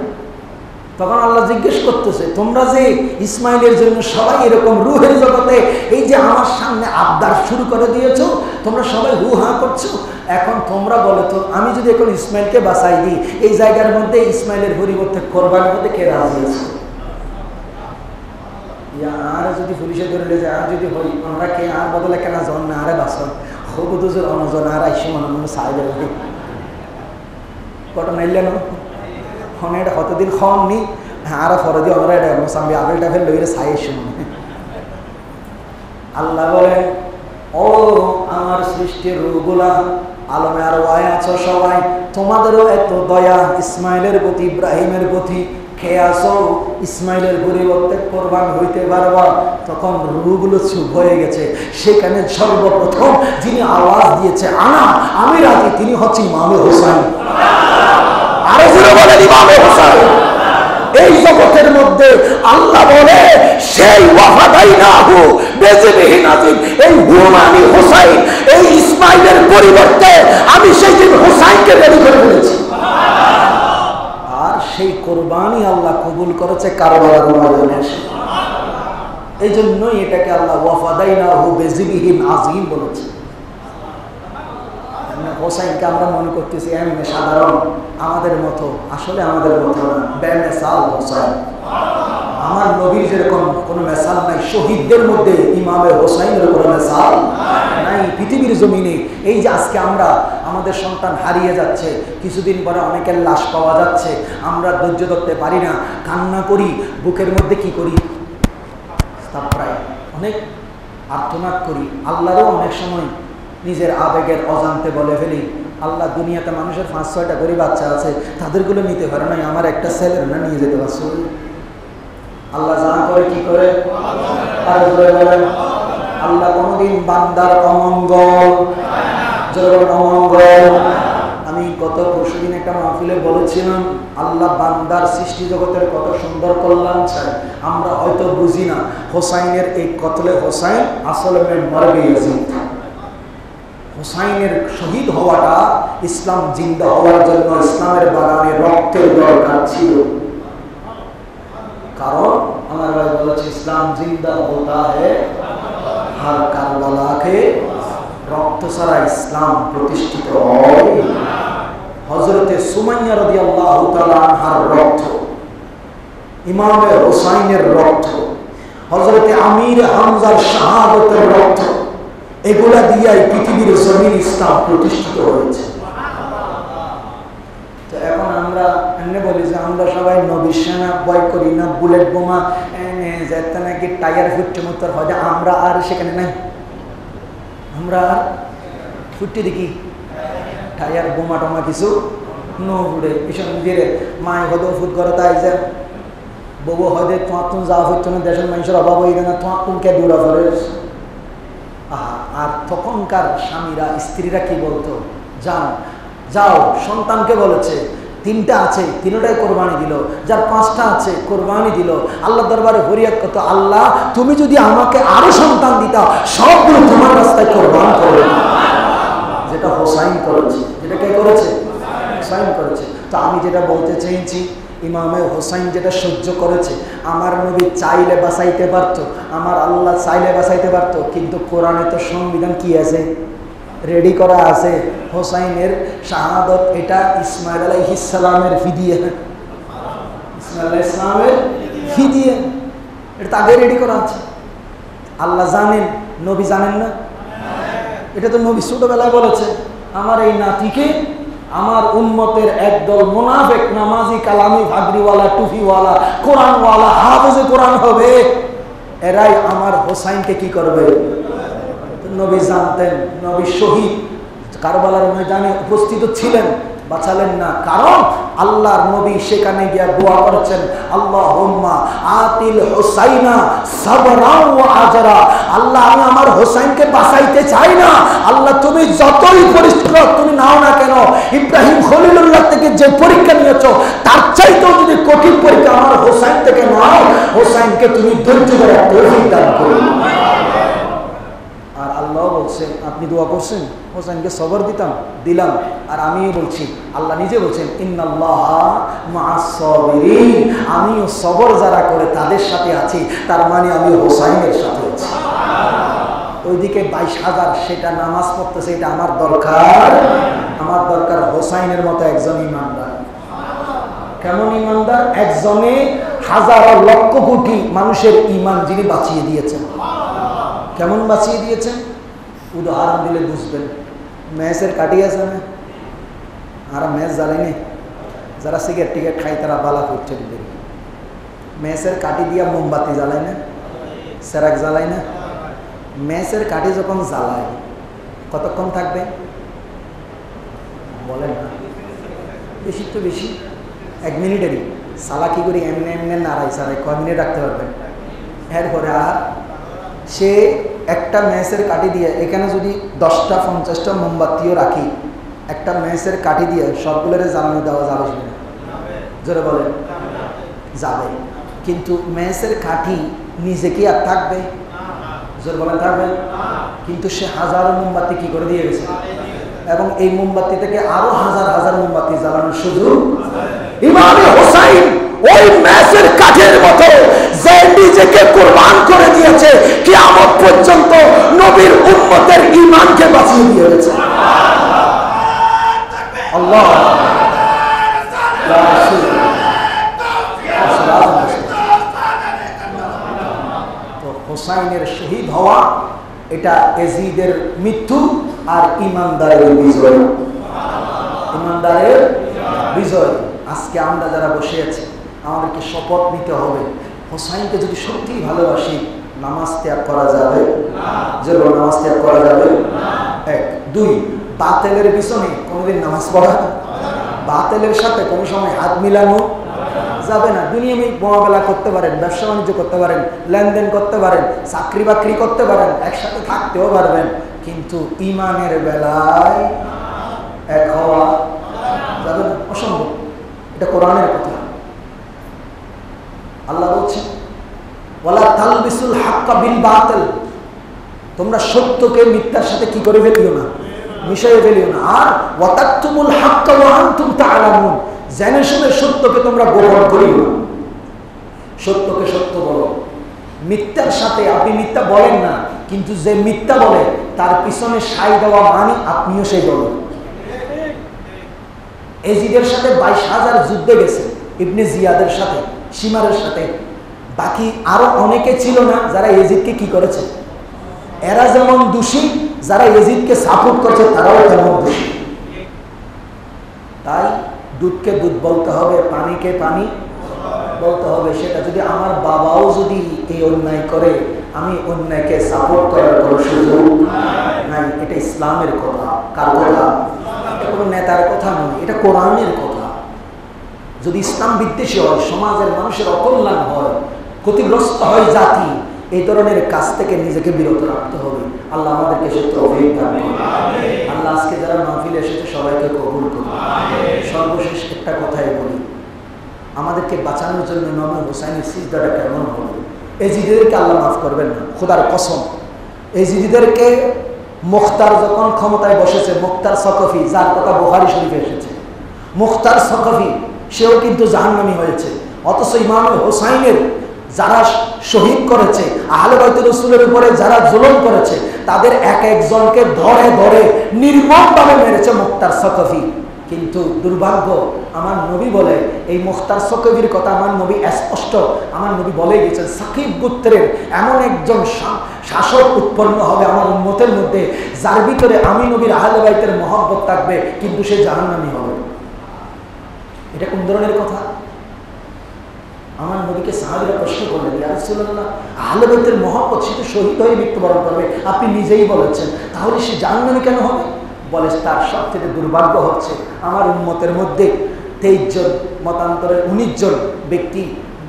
তখন আল্লাহ জিজ্ঞেস করতেছে, তোমরা যে ইসমাইলের জন্য সবাই এরকম রূহের জগতে এই যে আমার সামনে আবদার শুরু করে দিয়েছো, তোমরা সবাই হু হা করছো, এখন তোমরা বলো তো আমি যদি এখন ইসমাইলকে বাঁচাই দিই, এই জায়গার মধ্যে ইসমাইলের পরিবর্তে কোরবানির মধ্যে কে রাজি আছে? আর যদি পুলিশে ধরে যায়, আর যদি হই আমরা কে আর বদলে কেনা জন না আরে বাসন খুব দুজোর অনজন আর আইসে মনে মনে সাই দেবে কটা নাইলে না ফোনে এটা কতদিন খাওয়ান নি, হ্যাঁ আর ফরে দিয়ে আমরা এটা মোসাম্বি আগেলটা ফেল লইরে সাই এসে মনে। আল্লাহ বলেন, ও আমার সৃষ্টির রূহগুলা, আলমে আর ওয়াই আছো সবাই, তোমাদেরও এত দয়া ইসমাইলের প্রতি ইব্রাহিমের প্রতি, খেয়ে আসো ইসমাইলের পরিবর্তে কোরবান হইতে পারবা। তখন রূহগুলো চুপ হয়ে গেছে। সেখানে সর্বপ্রথম যিনি আওয়াজ দিয়েছে আমি রাজি, তিনি হচ্ছে ইমামে হোসাইন। আরো জোরে বলেন ইমামে হোসাইন। এই জগতের মধ্যে আল্লাহ বলে সেই ওয়াফাদাইনাহু বিজিবিহি নাজিম, এই হুমানি হোসাইন, এই ইসমাইলের পরিবর্তে আমি সেই দিন হোসাইনকে রেডি করে ফেলেছি। আর সেই কোরবানি আল্লাহ কবুল করেছে কারবালার ময়দানে। এই জন্যই এটাকে আল্লাহ ওয়াফাদাইনাহু বিজিবিহি নাজিম বলেছে। হোসাইনকে আমরা মনে করতেছি এমনি সাধারণ আমাদের মতো, আসলে আমাদের মতো না, বেমেসাল হোসাইন। আমার নবীর যেরকম কোনো মেসাল নাই, শহীদদের মধ্যে ইমামে হোসাইনের কোনো মেসাল নাই পৃথিবীর জমিনে। এই যে আজকে আমরা আমাদের সন্তান হারিয়ে যাচ্ছে, কিছুদিন পরে অনেকের লাশ পাওয়া যাচ্ছে, আমরা ধৈর্য ধরতে পারি না, কান্না করি, বুকের মধ্যে কি করি, প্রায় অনেক আর্তনাদ করি। আল্লাহরও অনেক সময় নিজের আবেগের অজান্তে বলে ফেলি, আল্লাহ দুনিয়াতে মানুষের 5-6টা করে বাচ্চা আছে, তাদেরগুলো নিতে পারে নাই, আমার একটা ছেলের না নিয়ে যেতে পারছো। আল্লাহ জানা করে কি করে? আল্লাহ কোনদিন বান্দার অমঙ্গল অমঙ্গল। আমি গত পরশুদিন একটা মাহফিলে বলেছিলাম, আল্লাহ বান্দার সৃষ্টি জগতের কত সুন্দর কল্যাণ চায়, আমরা হয়তো বুঝি না। হোসাইনের এই কতলে হোসাইন আসলে মরবে ইয়াজিদ। হোসাইনের শহীদ হওয়াটা ইসলাম জিন্দা হওয়ার জন্য ইসলামের বাগানে রক্তের দরকার ছিল। কারণ আমার ভাই বলেছে ইসলাম জিন্দা হতা হ্যায় হার কারবালাকে, রক্ত ছাড়া ইসলাম প্রতিষ্ঠিত হয়। হযরতে সুমাইয়া রাদিয়াল্লাহু তাআলা আনহার রক্ত, ইমামে হোসাইনের রক্ত, হযরতে আমির হামজার শাহাদাতের রক্ত, এগুলা দিয়াই পৃথিবীর জমিন ইসলাম প্রতিষ্ঠিত হয়েছে। তো এখন আমরা এমনি বলি যে আমরা সবাই নবীর সেনা ভয় করি না, বুলেট বোমা যেতে নাকি টায়ার ফুটে মতো হয়, আমরা আর সেখানে নাই, আমরা আর ফুটে দেখি টায়ার বোমা টোমা কিছু নুড়ে ভীষণ দিয়ে মায় হদেও ফুট করে, তাই যে বউ হদে তোমার তুমি যাওয়া ফুটতো না, দেশের মানুষের অভাব হয়ে গেল, তোমার তুমকে দৌড়া করে। আর তখনকার স্বামীরা স্ত্রীরা কি বলতো, যাও যাও, সন্তানকে বলেছে 3টা আছে 3টাই কোরবানি দিল, যার 5টা আছে কোরবানি দিল। আল্লাহ দরবারে ফরিয়াদ করতো, আল্লাহ তুমি যদি আমাকে আরো সন্তান দিতা, সবগুলো তোমার রাস্তায় কোরবান করে। যেটা হোসাইন করেছে, যেটা কে করেছে? হোসাইন করেছে। তো আমি যেটা বলতে চেয়েছি, ইমামে হোসাইন যেটা সহ্য করেছে, আমার নবী চাইলে বাঁচাইতে পারতো, আমার আল্লাহ চাইলে বাঁচাইতে পারতো, কিন্তু কোরআনে তো সংবিধান কি আছে? রেডি করা আছে হোসাইনের শাহাদত, এটা ইসমাইল আলাইহিস সালামের ফিদিয়া, ইসমাইল আলাইহিস সালামের ফিদিয়া, এটা আগে রেডি করা আছে। আল্লাহ জানেন, নবী জানেন না? এটা তো নবী ছোটবেলায় বলেছে, আমার এই নাতিকে আমার উম্মতের একদল মুনাফিক নামাজি কালামি ভাগরিওয়ালা টুপিওয়ালা কোরআনওয়ালা হাফেজে কোরআন হবে, এরাই আমার হোসাইনকে কি করবে। নবী জানতেন, নবী শহীদ কারবালার ময়দানে উপস্থিত ছিলেন, বাঁচালেন না, কারণ আল্লাহর নবী সেখানে গিয়ে দোয়া করেছেন, আল্লাহুম্মা আতিল হুসাইনা সাবরাও ওয়া আজরা। আল্লাহ, আমি আমার হোসাইনকে বাঁচাইতে চাই না, আল্লাহ তুমি যতই পরীক্ষা তুমি নাও না কেন, ইব্রাহিম খলিলুল্লাহ থেকে যে পরীক্ষা নিয়েছো তার চাইতেও যদি কঠিন পরীক্ষা আমার হোসাইন থেকে নাও, হোসাইনকে তুমি ধৈর্য ধরে তৌফিক দান করো। আর আল্লাহ বলছেন, আপনি দোয়া করছেন হোসেনকে সবর দিলাম, আর আমিও বলছি, আল্লাহ নিজে বলছেন ইন্নাল্লাহা মা'আস সাবিরিন, আমিও সবর যারা করে তাদের সাথে আছি, তার মানে আমি হোসাইনের সাথে আছি। ওইদিকে 22,000 সেটা নামাজ পড়তেছে, এটা আমার দরকার হোসাইনের মতো একজন ইমানদার। কেমন ইমানদার? একজনে হাজার লক্ষ কোটি মানুষের ইমান যিনি বাঁচিয়ে দিয়েছেন। কেমন বাঁচিয়ে দিয়েছেন? উদাহরণ দিলে বুঝবেন। ম্যাচের কাটি আছে না, আর ম্যাচ জ্বালাইনি, যারা সিগারেট টিকেট খাই তারা বালা করছে, ম্যাচের কাটি দিয়া মোমবাতি জ্বালায় না, সেরাক জ্বালায় না। ম্যাচের কাঠি যখন জ্বালায় কতক্ষণ থাকবে বলেন না? বেশি তো বেশি 1 মিনিটেরই। সালাকি করে এমনি এমনি নাড়াই সারাই কয় মিনিট রাখতে পারবেন? এরপরে আর সে একটা ম্যাচের কাঠি দিয়ে এখানে যদি 10টা 50টা মোমবাতিও রাখি, একটা ম্যাচের কাঠি দিয়ে সবগুলোর জ্বালানি দেওয়া যাবে না? জোরে বলেন যাবে। কিন্তু ম্যাচের কাঠি নিজে কি আর থাকবে? জোরে বলেন থাকবে? কিন্তু সে হাজারো মোমবাতি কি করে দিয়ে গেছে, এবং এই মোমবাতি থেকে আরো হাজার হাজার মোমবাতি জ্বালানোর সুযোগ। ইমাম হোসাইন ওই ম্যাচের কাঠের মতো যে নিজেকে কুরবান করে দিয়েছে, কিয়ামত পর্যন্ত নবীর উম্মতের ঈমানকে বাঁচিয়ে দিয়েছে। আল্লাহ তো হোসাইনের শহীদ হওয়া এটা এজিদের মৃত্যু আর ইমানদারের বিজয়। ইমানদারের বিজয়। আজকে আমরা যারা বসে আছি আমাদেরকে শপথ নিতে হবে, হোসাইনকে যদি সত্যিই ভালোবাসি নামাজ ত্যাগ করা যাবে? যে নামাজ ত্যাগ করা যাবে? 1 2 বাতিলের পিছনে কোনোদিন নামাজ পড়া, বাতিলের সাথে কোনো সময় হাত মিলানো যাবে না। দুনিয়ায় মোকাবেলা করতে পারেন, ব্যবসা বাণিজ্য করতে পারেন, লেনদেন করতে পারেন, চাকরি বাকরি করতে পারেন, একসাথে থাকতেও পারবেন, কিন্তু ইমানের বেলায় এক হওয়া যাবে না, অসম্ভব। এটা কোরআনের কথা। আল্লাহ বলছেন ওয়ালা তালবিসুল হাক্কা বিল বাতিল, তোমরা সত্যকে মিথ্যার সাথে কি করে ফেলিও না, মিশিয়ে ফেলিও না। আর ওয়াতাকতুমুল হাক্কা ওয়া আনতুম তা'লামুন, জেনে শুনে সত্যকে তোমরা গোপন করিও না। সত্যকে সত্য বলো, মিথ্যার সাথে আপনি মিথ্যা বলেন না, কিন্তু যে মিথ্যা বলে তার পিছনে সাই দেওয়া মানে আপনিও সেই বলেন। এজিদের সাথে 22,000 যুদ্ধে গেছে, ইবনে জিয়াদের সাথে, শিমারের সাথে, বাকি আরো অনেকে ছিল না যারা এজিদকে কি করেছে। এরা যেমন দোষী, যারা এজিদকে সাপোর্ট করছে তারাও তেমন দোষী। তাই দুধকে দুধ বলতে হবে, পানিকে পানি বলতে হবে। সেটা যদি আমার বাবাও যদি এই অন্যায় করে, আমি অন্যায়কে সাপোর্ট করার কোনো সুযোগ নাই। এটা ইসলামের কথা। কার কথা? এটা কোনো নেতার কথা নয়, এটা কোরআনের কথা। যদি ইসলাম বিদ্বেষী হয়, সমাজের মানুষের অকল্যাণ হয়, ক্ষতিগ্রস্ত হয় জাতি, এই ধরনের কাজ থেকে নিজেকে বিরত রাখতে হবে। আল্লাহ আমাদেরকে সে তৌফিক দান করুন। আল্লাহ আজকে যারা মাহফিলে এসেছে সবাইকে কবুল করুন। সর্বশেষ একটা কথাই বলি, আমাদেরকে বাঁচানোর জন্য ইমাম হোসাইনের সিজদাটা কেমন হবে? এজিদিদেরকে আল্লাহ মাফ করবেন না, খোদার কসম। এজিদিদেরকে মুখতার যখন ক্ষমতায় বসেছে, মুখতার সকফি, যার কথা বুখারী শরীফে এসেছে, মুখতার সকফি, সেও কিন্তু জাহান্নামী হয়েছে। অথচ ইমাম হোসাইনের যারা শহীদ করেছে, আহলে বাইতুর রাসূলের উপরে যারা জুলুম করেছে, তাদের এক একজনকে ধরে ধরে নির্মমভাবে মেরেছে মুখতার সাকফি। কিন্তু দুর্ভাগ্য, আমার নবী বলে, এই মুখতার সাকফির কথা আমার নবী স্পষ্ট, আমার নবী বলে গেছেন, সাকিব গোত্রের এমন একজন শাসক উৎপন্ন হবে আমার উম্মতের মধ্যে, যার ভিতরে আমি নবীর আহলে বাইতের মহব্বত থাকবে, কিন্তু সে জাহান্নামী হবে। এটা কোন ধরনের কথা? আমার নবীকে সাহাবীরা প্রশ্ন করলেন, ইয়া রাসূলুল্লাহ, আহলে বাইতের মহব্বত, সে তো শহীদ হয়ে মৃত্যুবরণ করবে, আপনি নিজেই বলেছেন, তাহলে সে জাহান্নামী কেন হবে? বলে, তার সবচেয়ে দুর্ভাগ্য হচ্ছে আমার উম্মতের মধ্যে 23 জন, মতান্তরের 19 জন ব্যক্তি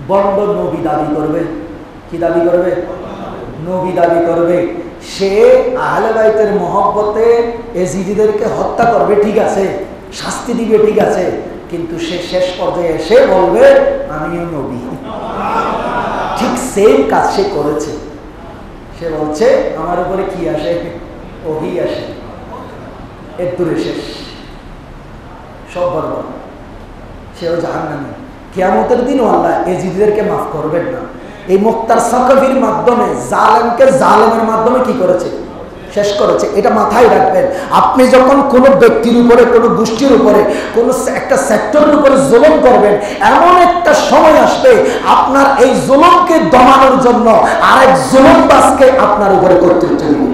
বন্ড নবী দাবি করবে। কি দাবি করবে? নবী দাবি করবে। সে আহলে বাইতের মহব্বতে এজিদিদেরকে হত্যা করবে, ঠিক আছে, শাস্তি দিবে, ঠিক আছে, কিন্তু সে শেষ পর্যায়ে এসে বলবে আমিও নবী। ঠিক সেম কাজ সে করেছে। সে বলছে আমার উপরে কি আসে? ওহী আসে, এর দূরে শেষ, সব বর্বর, সেও জাহান্নামী। কিয়ামতের দিনও আল্লাহ এজিদিদেরকে মাফ করবেন না। এই মুখতার সাকফির মাধ্যমে জালেমকে জালেমের মাধ্যমে কি করেছে? শেষ করেছে। এটা মাথায় রাখবেন। আপনি যখন কোনো ব্যক্তির উপরে, কোনো গোষ্ঠীর উপরে, কোনো একটা সেক্টরের উপরে জুলুম করবেন, এমন একটা সময় আসবে আপনার এই জুলুমকে দমানোর জন্য আরেক জুলুমবাজকে আপনার উপরে কর্তৃত্ব দিবে।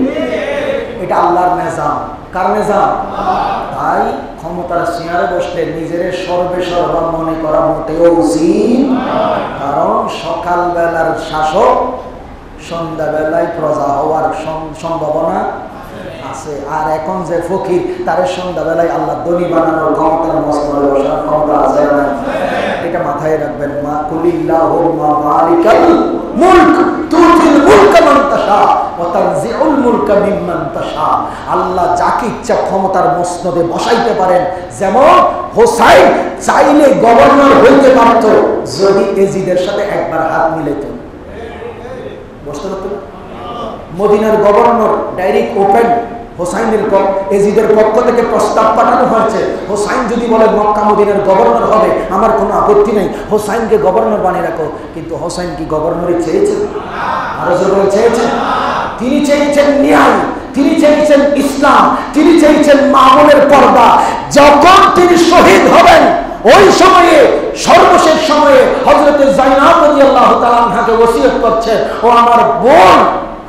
এটা আল্লাহর নিজাম। কার নিজাম? তাই ক্ষমতার চেয়ারে বসলে নিজের সর্বেসর্বা মনে করা মোটেও উচিত, কারণ সকালবেলার শাসক সন্ধ্যাবেলায় প্রজা হওয়ার সম্ভাবনা আছে। আর এখন যে ফকির, তার সন্ধ্যাবেলায় আল্লাহ ধনী বানানোর ক্ষমতার মসনদে বসার ক্ষমতা আছে না? এটা মাথায় রাখবেন। মা কুলিল্লাহুম্মা মালিকাল মুলক তুতিল মুলকা মান তাশা ওয়া তানজিউল মুলকা মিম্মান তাশা। আল্লাহ যাকে ইচ্ছা ক্ষমতার মসনদে বসাইতে পারেন। যেমন হোসাইন চাইলে গভর্নর হইতে পারত যদি এজিদের সাথে একবার হাত মিলাইত। বুঝতে পারতেন? মদিনার গভর্নর ডাইরেক্ট ওপেন হোসাইনের এজিদের পক্ষ থেকে প্রস্তাব পাঠানো হয়েছে, হোসাইন যদি বলে মক্কা মদিনার গভর্নর হবে, আমার কোনো আপত্তি নেই, হোসাইনকে গভর্নর বানিয়ে রাখো। কিন্তু হোসাইন কি গভর্নরে চেয়েছেন? আরো জোরে চেয়েছেন? তিনি চেয়েছেন ন্যায়, তিনি চেয়েছেন ইসলাম, তিনি চেয়েছেন মামুনের পর্দা। যখন তিনি শহীদ হবেন, ওই সময়ে, সর্বশেষ সময়ে হযরত যায়েনব রাদিয়াল্লাহু তাআলা আনহাকে ওসিয়ত করছেন, ও আমার বোন,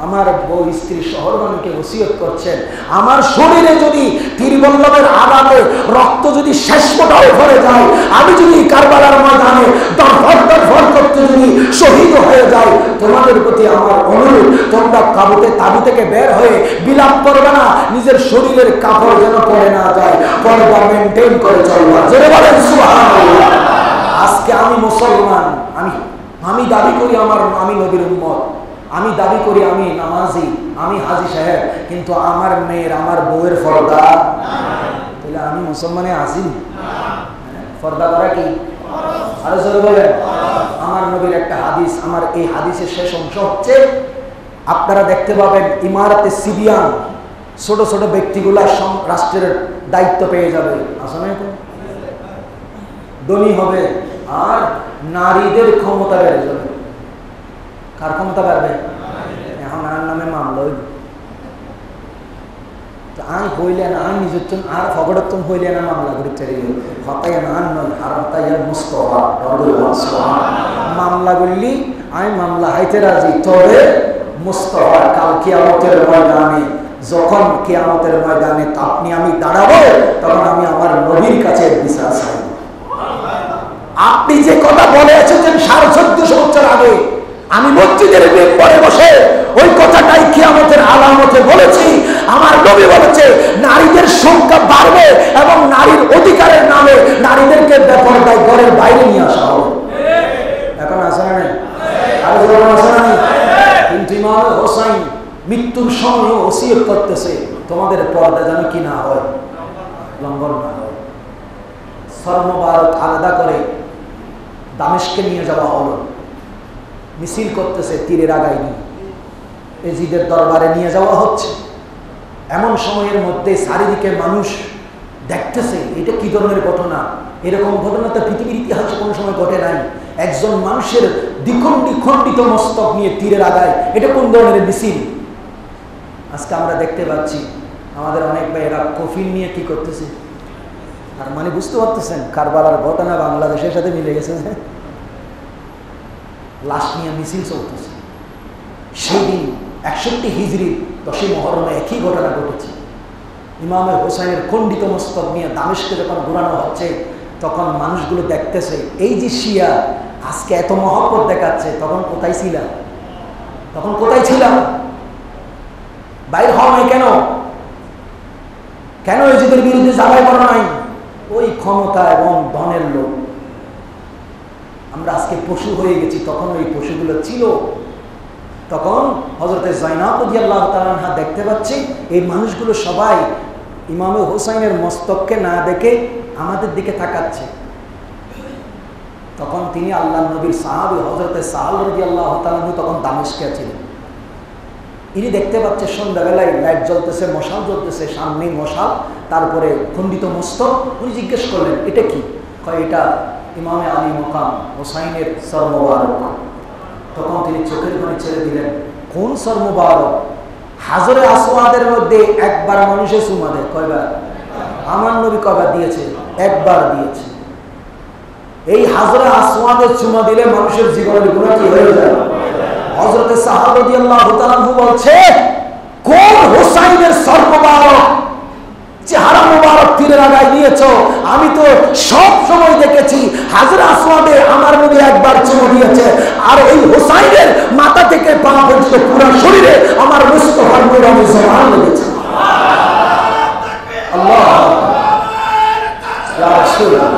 আমার বউ স্ত্রী শহরবাণীকে ওসিয়ত করছেন, আমার শরীরে যদি তীরবল্লভের আঘাতে রক্ত যদি শেষ ফোঁটাও ভরে যায়, আমি যদি কারবালার ময়দানে দরফর দরফর করতে যদি শহীদ হয়ে যাই, তোমাদের প্রতি আমার অনুরোধ, তোমরা তাবু থেকে বের হয়ে বিলাপ করবে না, নিজের শরীরের কাপড় যেন পরে না যায়, পর্দা মেনটেন করে চলবা। জোরে বলেন সুবহানাল্লাহ। আজকে আমি মুসলমান, আমি দাবি করি আমি নবীর উম্মত, আমি দাবি করি আমি নামাজি, আমি হাজী সাহেব, কিন্তু আমার মেয়ের, আমার বউয়ের পর্দা, তাহলে আমি মুসলমানে আছি? পর্দা করা কি? আরো জোরে বলেন। আমার নবীর একটা হাদিস, আমার এই হাদিসের শেষ অংশ হচ্ছে, আপনারা দেখতে পাবেন ইমারতে সিবিয়ান, ছোট ছোট ব্যক্তিগুলা রাষ্ট্রের দায়িত্ব পেয়ে যাবে, আসলে ধনী হবে, আর নারীদের ক্ষমতা বেড়ে যাবে। কার ক্ষমতা বাড়বে? এখন আর নামে মামলা হইল, আই হইলে না, আই নিজের আর ফগড়তন হইলে না মামলা করে চলে গেল, হতাই না নয় হারাতাইয়ার মুস্তফা মামলা করলি, আমি মামলা হাইতে রাজি, তবে মুস্তফা কাল কিয়ামতের ময়দানে, যখন কিয়ামতের ময়দানে আপনি আমি দাঁড়াবো, তখন আমি আমার নবীর কাছে বিচার চাই। আপনি যে কথা বলে এসেছেন 1450 বছর আগে, আমি মসজিদের মেম্বরে বসে ওই কথাটাই কিয়ামতের আলামতে বলেছি। আমার নবী বলেছে নারীদের সংখ্যা বাড়বে এবং নারীর অধিকারের নামে নারীদেরকে বেপরদায় ঘরের বাইরে নিয়ে আসা হবে। এখন আসে না? আর আসে না? কিন্তু ইমাম হোসাইন মৃত্যুর সময় ওসিয়ত করতেছে, তোমাদের পর্দা যেন কি না হয়, লঙ্ঘন না হয়। সর্বভারত আলাদা করে দামেস্কে নিয়ে যাওয়া হলো, মিছিল করতেছে তীরের আগায় নিয়ে, এজিদের দরবারে নিয়ে যাওয়া হচ্ছে। এমন সময়ের মধ্যে চারিদিকে মানুষ দেখতেছে এটা কি ধরনের ঘটনা, এরকম ঘটনা তো পৃথিবীর ইতিহাসে কোনো সময় ঘটে নাই। একজন মানুষের দ্বিখণ্ডিত মস্তক নিয়ে তীরের আগায়। এটা কোন ধরনের মিছিল? আজকে আমরা দেখতে পাচ্ছি আমাদের অনেক ভাইয়েরা কফিন নিয়ে কি করতেছে। আর মানে বুঝতে পারতেছেন কারবালার ঘটনা বাংলাদেশের সাথে মিলে গেছে যে লাশ নিয়ে মিছিল চলতেছে। সেই দিন 61 হিজরি 10 মুহররমে একই ঘটনা ঘটেছে। ইমাম হোসাইনের খণ্ডিত মস্তক নিয়ে দামেস্কে যখন ঘোরানো হচ্ছে, তখন মানুষগুলো দেখতেছে এই যে শিয়া আজকে এত মহব্বত দেখাচ্ছে, তখন কোথায় ছিলাম? তখন কোথায় ছিলাম? বাইর হওয়া নাই কেন? কেন এজিদের বিরুদ্ধে জাগাই করা নাই? ওই ক্ষমতা এবং ধনের লোক। আমরা আজকে পশু হয়ে গেছি, তখন ওই পশুগুলো ছিল। তখন হযরতে যায়নাব রাদিয়াল্লাহু তাআলা আনহা দেখতে পাচ্ছি এই মানুষগুলো সবাই ইমাম হোসাইনের মস্তককে না দেখে আমাদের দিকে তাকাচ্ছে। তখন তিনি আল্লাহর নবীর সাহাবী হযরতে সাহাল রাদিয়াল্লাহু তাআলা তখন দামেস্কে ছিলেন। ইনি দেখতে পাচ্ছে সন্ধ্যাবেলায় লাইট জ্বলতেছে, মশাল জ্বলতেছে, সামনেই মশাল, তারপরে খণ্ডিত মস্তক। উনি জিজ্ঞেস করলেন এটা কি? কয় এটা ইমামে আলী মকাম হোসাইনের সর মোবারক। তখন তিনি চোখের পানি ছেড়ে দিলেন। কোন সর মোবারক? হাজরে আসওয়াদের মধ্যে একবার মানুষে চুমা দেয়। কয়বার? আমার নবী কয়বার দিয়েছে? একবার দিয়েছে। এই হাজরে আসওয়াদের চুমা দিলে মানুষের জীবনের গুনাহ কি হয়ে যায়? হযরতে সাহাব রাদিয়াল্লাহু তাআলা বলছে কোন হোসাইনের সর মোবারক, চেহারা মোবারক তীরের আগায় নিয়েছো? আমি তো সব সময় দেখেছি হাজরে আসওয়াদে আমার নবী একবার চুমু দিয়েছে, আর এই হোসাইনের মাথা থেকে পা পর্যন্ত পুরো শরীরে আমার মুস্তাফার নূরানি জবান লেগেছে। আল্লাহ ইয়া রাসূলুল্লাহ।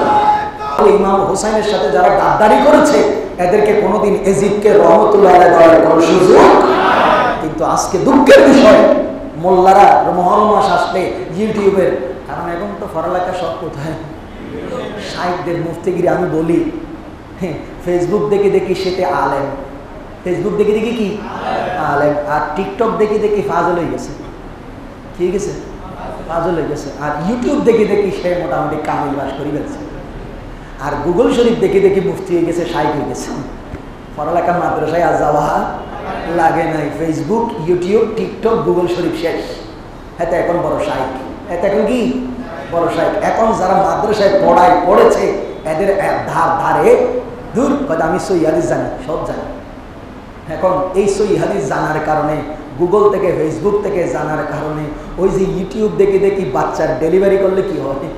ইমাম হোসাইনের সাথে যারা গাদ্দারি করেছে এদেরকে কোনোদিন এজিদকে রহমতুল্লাহ আলাইহি বলার কোনো সুযোগ। কিন্তু আজকে দুঃখের বিষয় মোল্লারা মুহররম মাস আসলে ইউটিউবের, কারণ এখন তো পড়ালেখা সব কোথায় শাইখদের মুফতিগিরি। আমি বলি ফেসবুক দেখে দেখি সেতে আলেম, ফেসবুক দেখে দেখি কি আলেম, আর টিকটক দেখে দেখি ফাজল হয়ে গেছে। ঠিক আছে, ফাজল হয়ে গেছে। আর ইউটিউব দেখে দেখি সে মোটামুটি কামিল বাস করে গেছে। আর গুগল শরীফ দেখে দেখি মুফতি হয়ে গেছে, শাইখ হয়ে গেছে। পড়ালেখা মাদ্রাসায় আর যাওয়া লাগে নাই। ফেসবুক, ইউটিউব, টিকটক, গুগল শরীফ শেষ। হ্যাঁ, এখন বড় শাইখ। এত এখন কি বড় শাইখ। এখন যারা মাদ্রাসায় পড়েছে এদের ধারে দূর কথা। আমি সহি হাদিস জানি, সব জানি। এখন এই সহি হাদিস জানার কারণে, গুগল থেকে ফেসবুক থেকে জানার কারণে, ওই যে ইউটিউব দেখে দেখি বাচ্চার ডেলিভারি করলে কি হয়,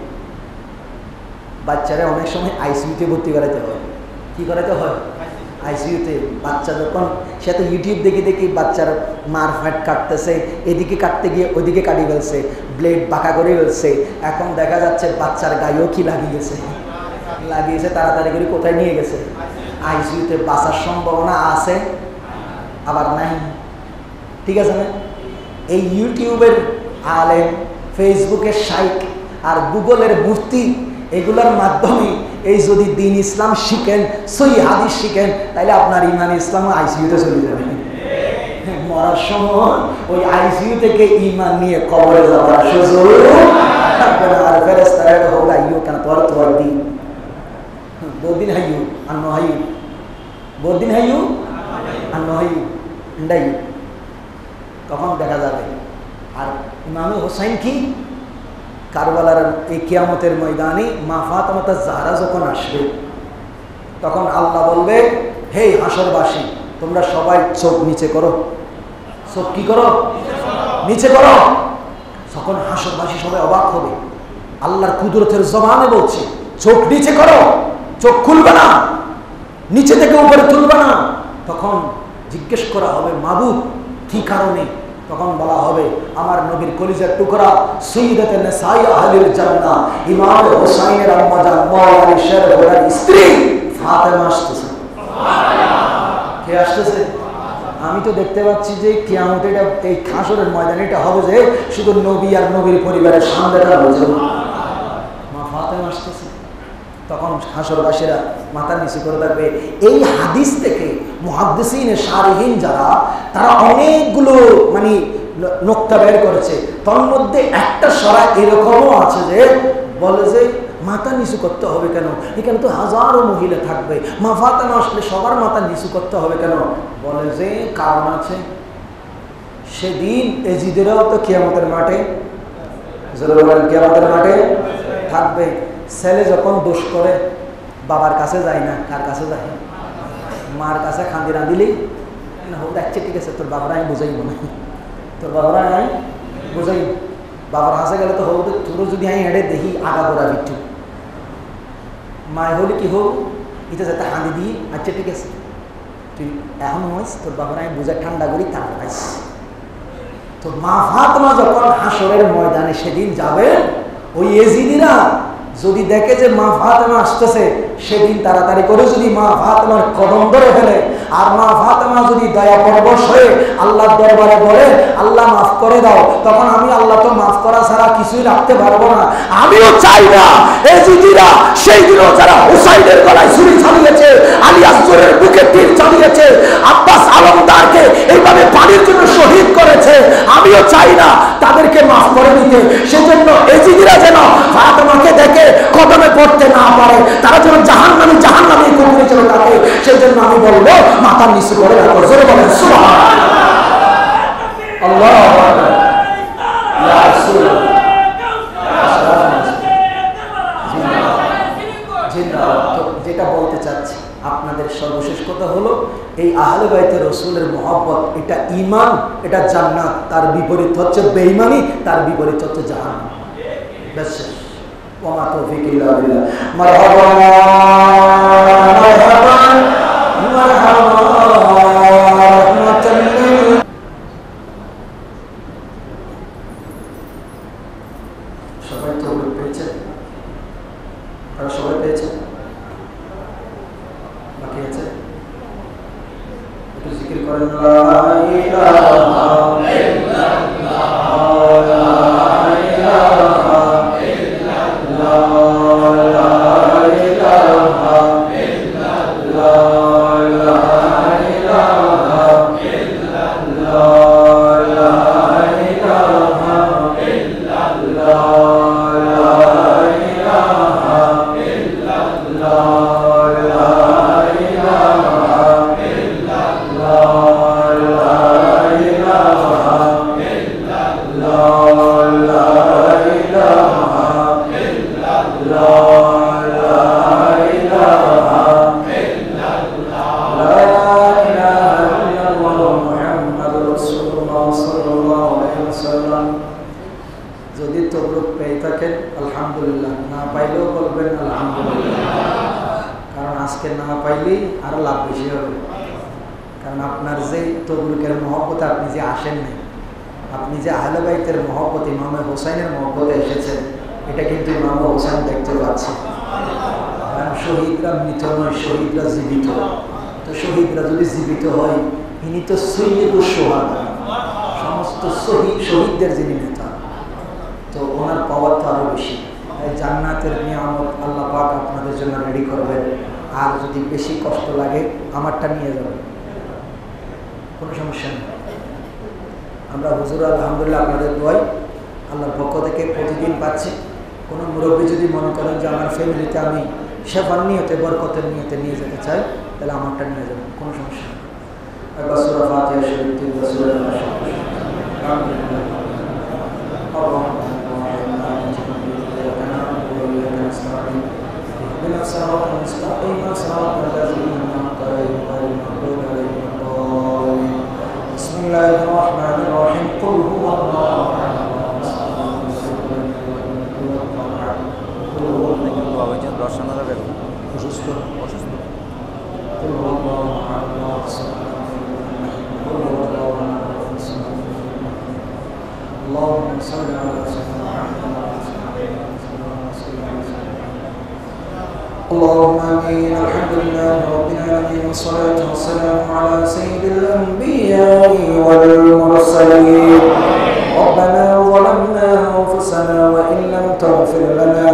বাচ্চারা অনেক সময় আইসিইউতে ভর্তি করাতে হয়। কি করাতে হয়? আইসিইউতে। বাচ্চা যখন সে তো ইউটিউব দেখে দেখি বাচ্চার মার ফাট কাটতেছে, এদিকে কাটতে গিয়ে ওদিকে কাটি ফেলছে, ব্লেড বাঁকা করে ফেলছে। এখন দেখা যাচ্ছে বাচ্চার গায়েও কি লাগিয়েছে, তাড়াতাড়ি করে কোথায় নিয়ে গেছে? আইসিইউতে। বাঁচার সম্ভাবনা আছে আবার নাই। ঠিক আছে না? এই ইউটিউবের আলেম, ফেসবুকের শাইখ আর গুগলের মুফতি, এগুলোর মাধ্যমে এই যদি দিন ইসলাম শিখেন, সহি হাদিস শিখেন, তাহলে আপনার ইমান ইসলাম আইসিইউতে চলে যাবে। মরার সময় ওই আইসিইউ থেকে ইমান নিয়ে কবরে যাওয়ার সুযোগ থাকবে না। আর ফেরেশতারা হোক আইয়ু কেন তোর দিন বহুদিন হাইয়ু আন্ন হাইয়ু, বহুদিন হাইয়ু আন্ন হাইয়ু এন্ডাই, তখন দেখা যাবে। আর ইমাম হোসাইন কি কারবালার এই কিয়ামতের ময়দানে মা ফাতেমা জাহরা যখন আসবে, তখন আল্লাহ বলবে হে হাসরবাসী, তোমরা সবাই চোখ নিচে করো। চোখ কি করো? নিচে করো। তখন হাসরবাসী সবাই অবাক হবে। আল্লাহর কুদরতের জবানে বলছে চোখ নিচে করো, চোখ খুলবে না, নিচে থেকে উপরে তুলবে না। তখন জিজ্ঞেস করা হবে মাবুদ কি কারণে? তখন বলা হবে আমার নবীর কলিজার টুকরা সাইয়্যিদাতে নিসাই আহলিল জান্নাহ ইমাম হোসাইনের আম্মা জান মাওলানা শেরের স্ত্রী ফাতেমা আসতেছে। সুবহানাল্লাহ। কে আসতেছে? আমি তো দেখতে পাচ্ছি যে কিয়ামতের এই হাসরের ময়দানে এটা হবে যে শুধু নবী আর নবীর পরিবারের সামনেটা হচ্ছে মা ফাতেমা আসতেছে। তখন হাসরবাসীরা মাথার নিচে করে থাকবে। এই হাদিস থেকে মুহাদ্দিসিন শারিহিন যারা, তারা অনেকগুলো মানে নোক্তা বের করেছে। তার মধ্যে একটা সরা এরকমও আছে যে বলে যে মাথা নিচু করতে হবে কেন? এখানে তো হাজারো মহিলা থাকবে, মা ফাতেমা আসলে সবার মাথা নিচু করতে হবে কেন? বলে যে কারণ আছে, সেদিন এজিদেরাও তো কিয়ামতের মাঠে, কিয়ামতের মাঠে থাকবে। ছেলে যখন দোষ করে বাবার কাছে যায় না, কার কাছে যায়? মার কাছে খান্দি না দিলেই না হোক, আচ্ছা ঠিক আছে, তোর বাবারা আমি বুঝাই মনে, তোর বাবারা আমি বুঝাই। বাবার হাসে গেলে তো হোক, তোর যদি আমি হেঁটে দেখি আগা গোড়া বিট্টু, মায় হলে কি হোক, এটা যাতে হাঁদি দিই, আচ্ছা ঠিক আছে তুই এখন হইস, তোর বাবারা আমি বুঝাই ঠান্ডা করি, তার পাইস। তো মা ফাতেমা যখন হাসরের ময়দানে সেদিন যাবে, ওই এজিদিরা যদি দেখে যে মা ফাতেমা আসতেছে, সেদিন তাড়াতাড়ি করে যদি মা ফাতেমার কদম ধরে ফেলে, আর মা ফাতেমা যদি দয়া পরবশ হয়ে আল্লাহর দরবারে বলে আল্লাহ মাফ করে দাও, তখন আমি আল্লাহ তো মাফ করা ছাড়া কিছুই রাখতে পারবো না। আমিও চাই না এজিদিরা সেই দিনও যারা হুসাইনের গলায় ছুরি চালিয়েছে, আলী আসগরের বুকে তীর চালিয়েছে, আব্বাস আলমদারকে এইভাবে পানির জন্য শহীদ করেছে, আমিও চাই না তাদেরকে মাফ করে দিতে। সেজন্য এজিদিরা যেন ফাতেমাকে দেখে কদমে পড়তে না পারে, তারা যেন জাহান্নামী কবরে চলে থাকে। সেজন্য আমি বলবো মাথা নিচু করে রাখো, জোরে বলেন সুবহানাল্লাহ, আল্লাহু আকবার, ইয়া রাসূলুল্লাহ। যেটা বলতে চাচ্ছি, আপনাদের সর্বশেষ কথা হলো এই আহলে বাইতে রাসূলের মহব্বত, এটা ঈমান, এটা জান্নাত, তার বিপরীত হচ্ছে বেঈমানি, তার বিপরীত হচ্ছে জাহান্নাম। বেশ, ওমা তৌফিক ইল্লা বিল্লাহ। মারহাবা মারহাবা মারহাবা। সবাই তো পেয়েছে, তারা সবাই পেয়েছে, বাকি আছে একটু জিকির করেন, লা ইলাহা ইল্লাল্লাহ, লা ইলাহা ইল্লাল্লাহ, লা ইলাহা ইল্লাল্লাহ, লা ইলাহা ইল্লাল্লাহ, লা ইলাহা যদি তবরুক পেয়ে থাকেন আলহামদুলিল্লাহ, না পাইলেও বলবেন আলহামদুলিল্লাহ, কারণ আজকে না পাইলেই আরো লাভ বেশি হবে। কারণ আপনার যে তবরুকের মহব্বতে আপনি যে আসেন নাই, আপনি যে আহলে বাইতের মহব্বত, ইমামে হোসাইনের মহব্বতে এসেছেন, এটা কিন্তু ইমামে হোসাইন দেখতে পাচ্ছে। কারণ শহীদরা মৃত নয়, শহীদরা জীবিত। তো শহীদরা যদি জীবিত হয়, ইনি তো সৈয়দুশ শুহাদা, সমস্ত শহীদদের যিনি নেতা, তো ওনার পাওয়ার তো আরো বেশি। তাই জান্নাতের নিয়ামত আল্লাহ পাক আপনাদের জন্য রেডি করবেন। আর যদি বেশি কষ্ট লাগে আমারটা নিয়ে যাবেন, কোনো সমস্যা নেই। আমরা হুজুর আলহামদুলিল্লাহ আপনাদের দোয়াই আল্লাহর পক্ষ থেকে প্রতিদিন পাচ্ছি। কোনো মুরব্বী যদি মনে করেন যে আমার ফ্যামিলিতে আমি সেবার নিয়তে, বরকতের নিয়তে নিয়ে যেতে চাই, তাহলে আমারটা নিয়ে যাবেন, কোনো সমস্যা নেই। একবার সূরা ফাতিহা শরীফ, তিনবার সূরা নাস। صراط مستقيم صراط الذين أنعمت عليهم غير المغضوب عليهم ولا الضالين. بسم الله الرحمن الرحيم. قل هو الله أحد اللهم صل على سيدنا محمد. اللهم امين. الحمد لله رب العالمين والصلاه والسلام على سيد الانبياء والمرسلين. ربنا ظلمنا انفسنا وان لم تغفر لنا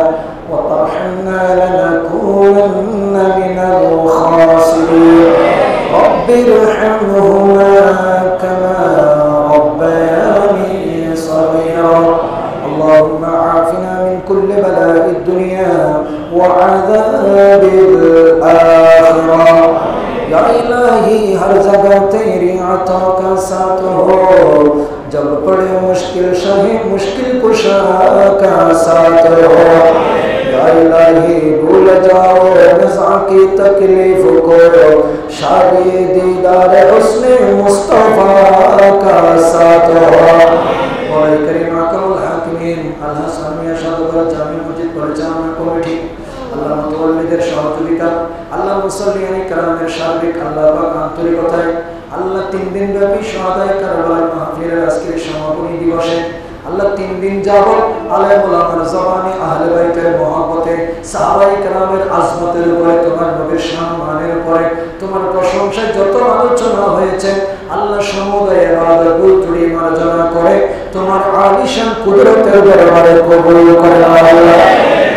وترحمنا لنكونن من الخاسرين. رب ارحمهما كما ربياني صغيرا. اللهم عافنا من كل بلاء الدنيا तेरी अता का साथ हो, जब पड़े मुश्किल शाही मुश्किल कुशा का साथ हो। या इलाही भूल जाओ नज़ा की तकलीफ को, शादी दीदार हुस्ने मुस्तफा का साथ हो। मौला करीम आकरुल हाकिमीन আল্লাহ সামিয়া সাদর জামি মসজিদ পরিচালনা কমিটি, আল্লাহ মুতাওয়াল্লিদের সহযোগিতা, আল্লাহ মুসল্লিয়ানি کرامের সার্বিক আল্লাহ পাক আন্তরিকতায়, আল্লাহ 3 দিন ব্যাপী শাহাদায়ে কারবালার মাহফিলের আজকের সমাপনী দিবসে আল্লাহ 3 দিন যাবত আলেম ওলামার জবানে আহলে বাইতের মহব্বতে সাহাবায়ে কেরামের আজমতের উপরে, তোমার নবীর সম্মানের উপরে, তোমার প্রশংসায় যত আলোচনা হয়েছে আল্লাহ সমুদয় ইবাদত বুলতুড়ি মার্জনা করে তোমার আলিশান কুদরতের দরবারে কবুল করে আল্লাহ।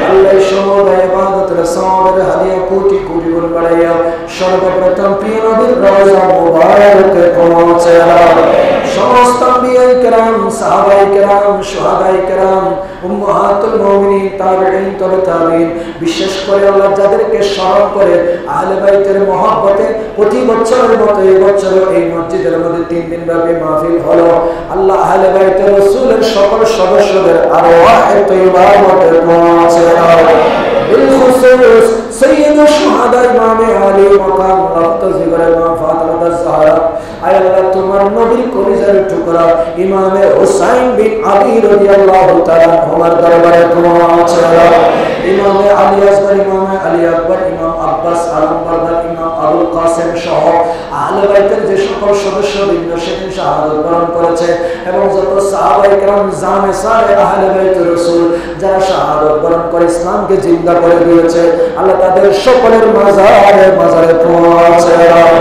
আল্লাহ সমুদয় ইবাদতের সওয়াবের হাদিয়া কোটি কোটি গুণ বাড়াইয়া সর্বপ্রথম প্রিয় নবীর রওজা মুবারকে পৌঁছে দাও। সমস্ত আম্বিয়ায়ে কেরাম, সাহাবায়ে কেরাম, শুহাদায়ে কেরাম, উম্মাহাতুল মুমিনিন, তাবিঈন, তবে তাবিঈন, বিশেষ করে আল্লাহ যাদেরকে স্মরণ করে আহলে বাইতের মহব্বতে প্রতি বছরের মতো এই বছর এই মসজিদের মধ্যে 3 দিন ব্যাপী মাহফিল হলো, আল্লাহ আহলে বাইতের রাসূলের সকল সদস্যদের আরওয়াহে তয়্যিবার মধ্যে পৌঁছে দাও। বিলখুসুস সৈয়দ শুহাদা ইমামে আলী মাকাম মুফতাজিগরে মা ফাতিমা জাহরা, আয় আল্লাহ তোমার নবীর কলিজার টুকরা ইমামে হুসাইন বিন আলী রাদিয়াল্লাহু তাআলা ওনার দরবারে পৌঁছে দাও। ইমামে আলী আসগর, ইমামে আলী আকবর, ইমাম আব্বাস আলমবরদার, ইমাম আবুল কাসেম সহ আহলে বাইতের যে সকল সদস্যবৃন্দ সেদিন শাহাদাত বরণ করেছে এবং যত সাহাবায়ে কেরাম জানে সারে আহলে বাইতুর রাসূল যারা শাহাদাত বরণ করে ইসলামকে জিন্দা করে দিয়েছে, আল্লাহ তাদের সকলের মাজারে পৌঁছে দাও।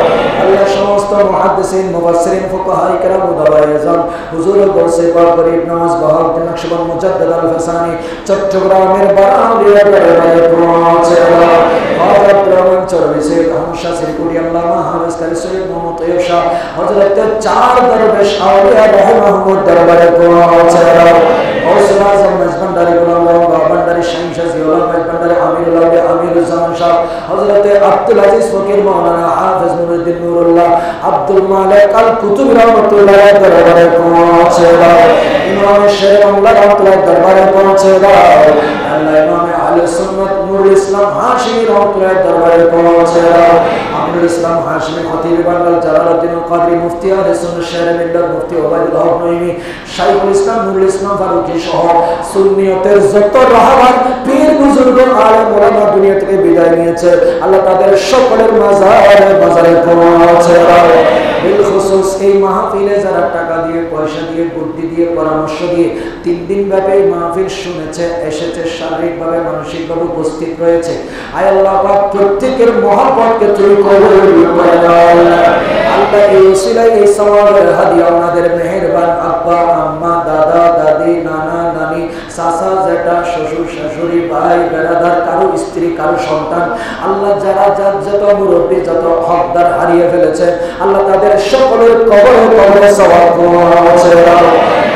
আল্লাহ সমস্ত মুহাদ্দিসিন, মুফাসসিরিন, ফুকাহায়ে কেরাম, উলামায়ে আযম, হুজুর গৌসে পাক গরিব নওয়াজ বাহাউদ্দিন নকশবন্দ মুজাদ্দিদ আল ফসানি চট্টগ্রামের বারাউলিয়া দরবারে পৌঁছে দাও। হযরত রহমান চরবি সৈয়দ আহমদ শাহ সিরকুটি আল্লামা হাফেজ কারি সৈয়দ মোহাম্মদ তৈয়ব শাহ, হযরত 4 দরবেশ আউলিয়া রাহিমাহুমুদ দরবারে পৌঁছে দাও। গৌসুল আযম মেজবান্ডারি গোলাম বাবা ভান্ডারি, শাইখ শাহী ওলামা মেজবান্ডারি, আমিরুল আউলিয়া আমিরুল জামান শাহ, হযরত আব্দুল আজিজ ফকির মাওলানা হাফেজ নুরুদ্দিন নুরুল্লাহ আব্দুল মালিক আল কুতুব রহমাতুল্লাহ দরবারে পৌঁছে দাও। ইমাম শেখ আল্লাহ রহমাতুল্লাহ দরবারে পৌঁছে দাও। আল্লাহ ইমামে আহলে সুন্নাত নুরুল ইসলাম হাশিমি রহমাতুল্লাহ দরবারে পৌঁছে দাও। আমিরুল ইসলাম হাশিমি খতিব বাংলার জালালউদ্দিন কাদরি, মুফতি আহলে সুন্নাত শেরে মিল্লাত মুফতি ওবায়দুল হক নঈমি, শাইখুল ইসলাম নুরুল ইসলাম ফারুকী সহ সুন্নিয়তের যত রাহবার পীর বুজুর্গ আলেম ওলামা দুনিয়া থেকে বিদায় নিয়েছে, আল্লাহ তাদের সকলের মাজারে পৌঁছে দাও। বিলখুসুস এই মাহফিলে যারা টাকা দিয়ে, পয়সা দিয়ে, বুদ্ধি দিয়ে, পরামর্শ দিয়ে 3 দিন ব্যাপী এই মাহফিল শুনেছে, এসেছে, শারীরিকভাবে মানসিকভাবে উপস্থিত রয়েছে, আয় আল্লাহ পাক প্রত্যেকের মহব্বতকে তুমি কবুল করে নাও আল্লাহ। এই ওসিলায় এই সওয়াবের হাদিয়া ওনাদের মেহেরবান আব্বা আম্মা, দাদা দাদি, নানা নানি, চাচা জেঠা, শ্বশুর শাশুড়ি, ভাই বেরাদার, কারো স্ত্রী, কারো সন্তান, আল্লাহ যারা যত মুরব্বী, যত হকদার হারিয়ে ফেলেছে, আল্লাহ তাদের সকলের কবরে সওয়াব পৌঁছে দাও।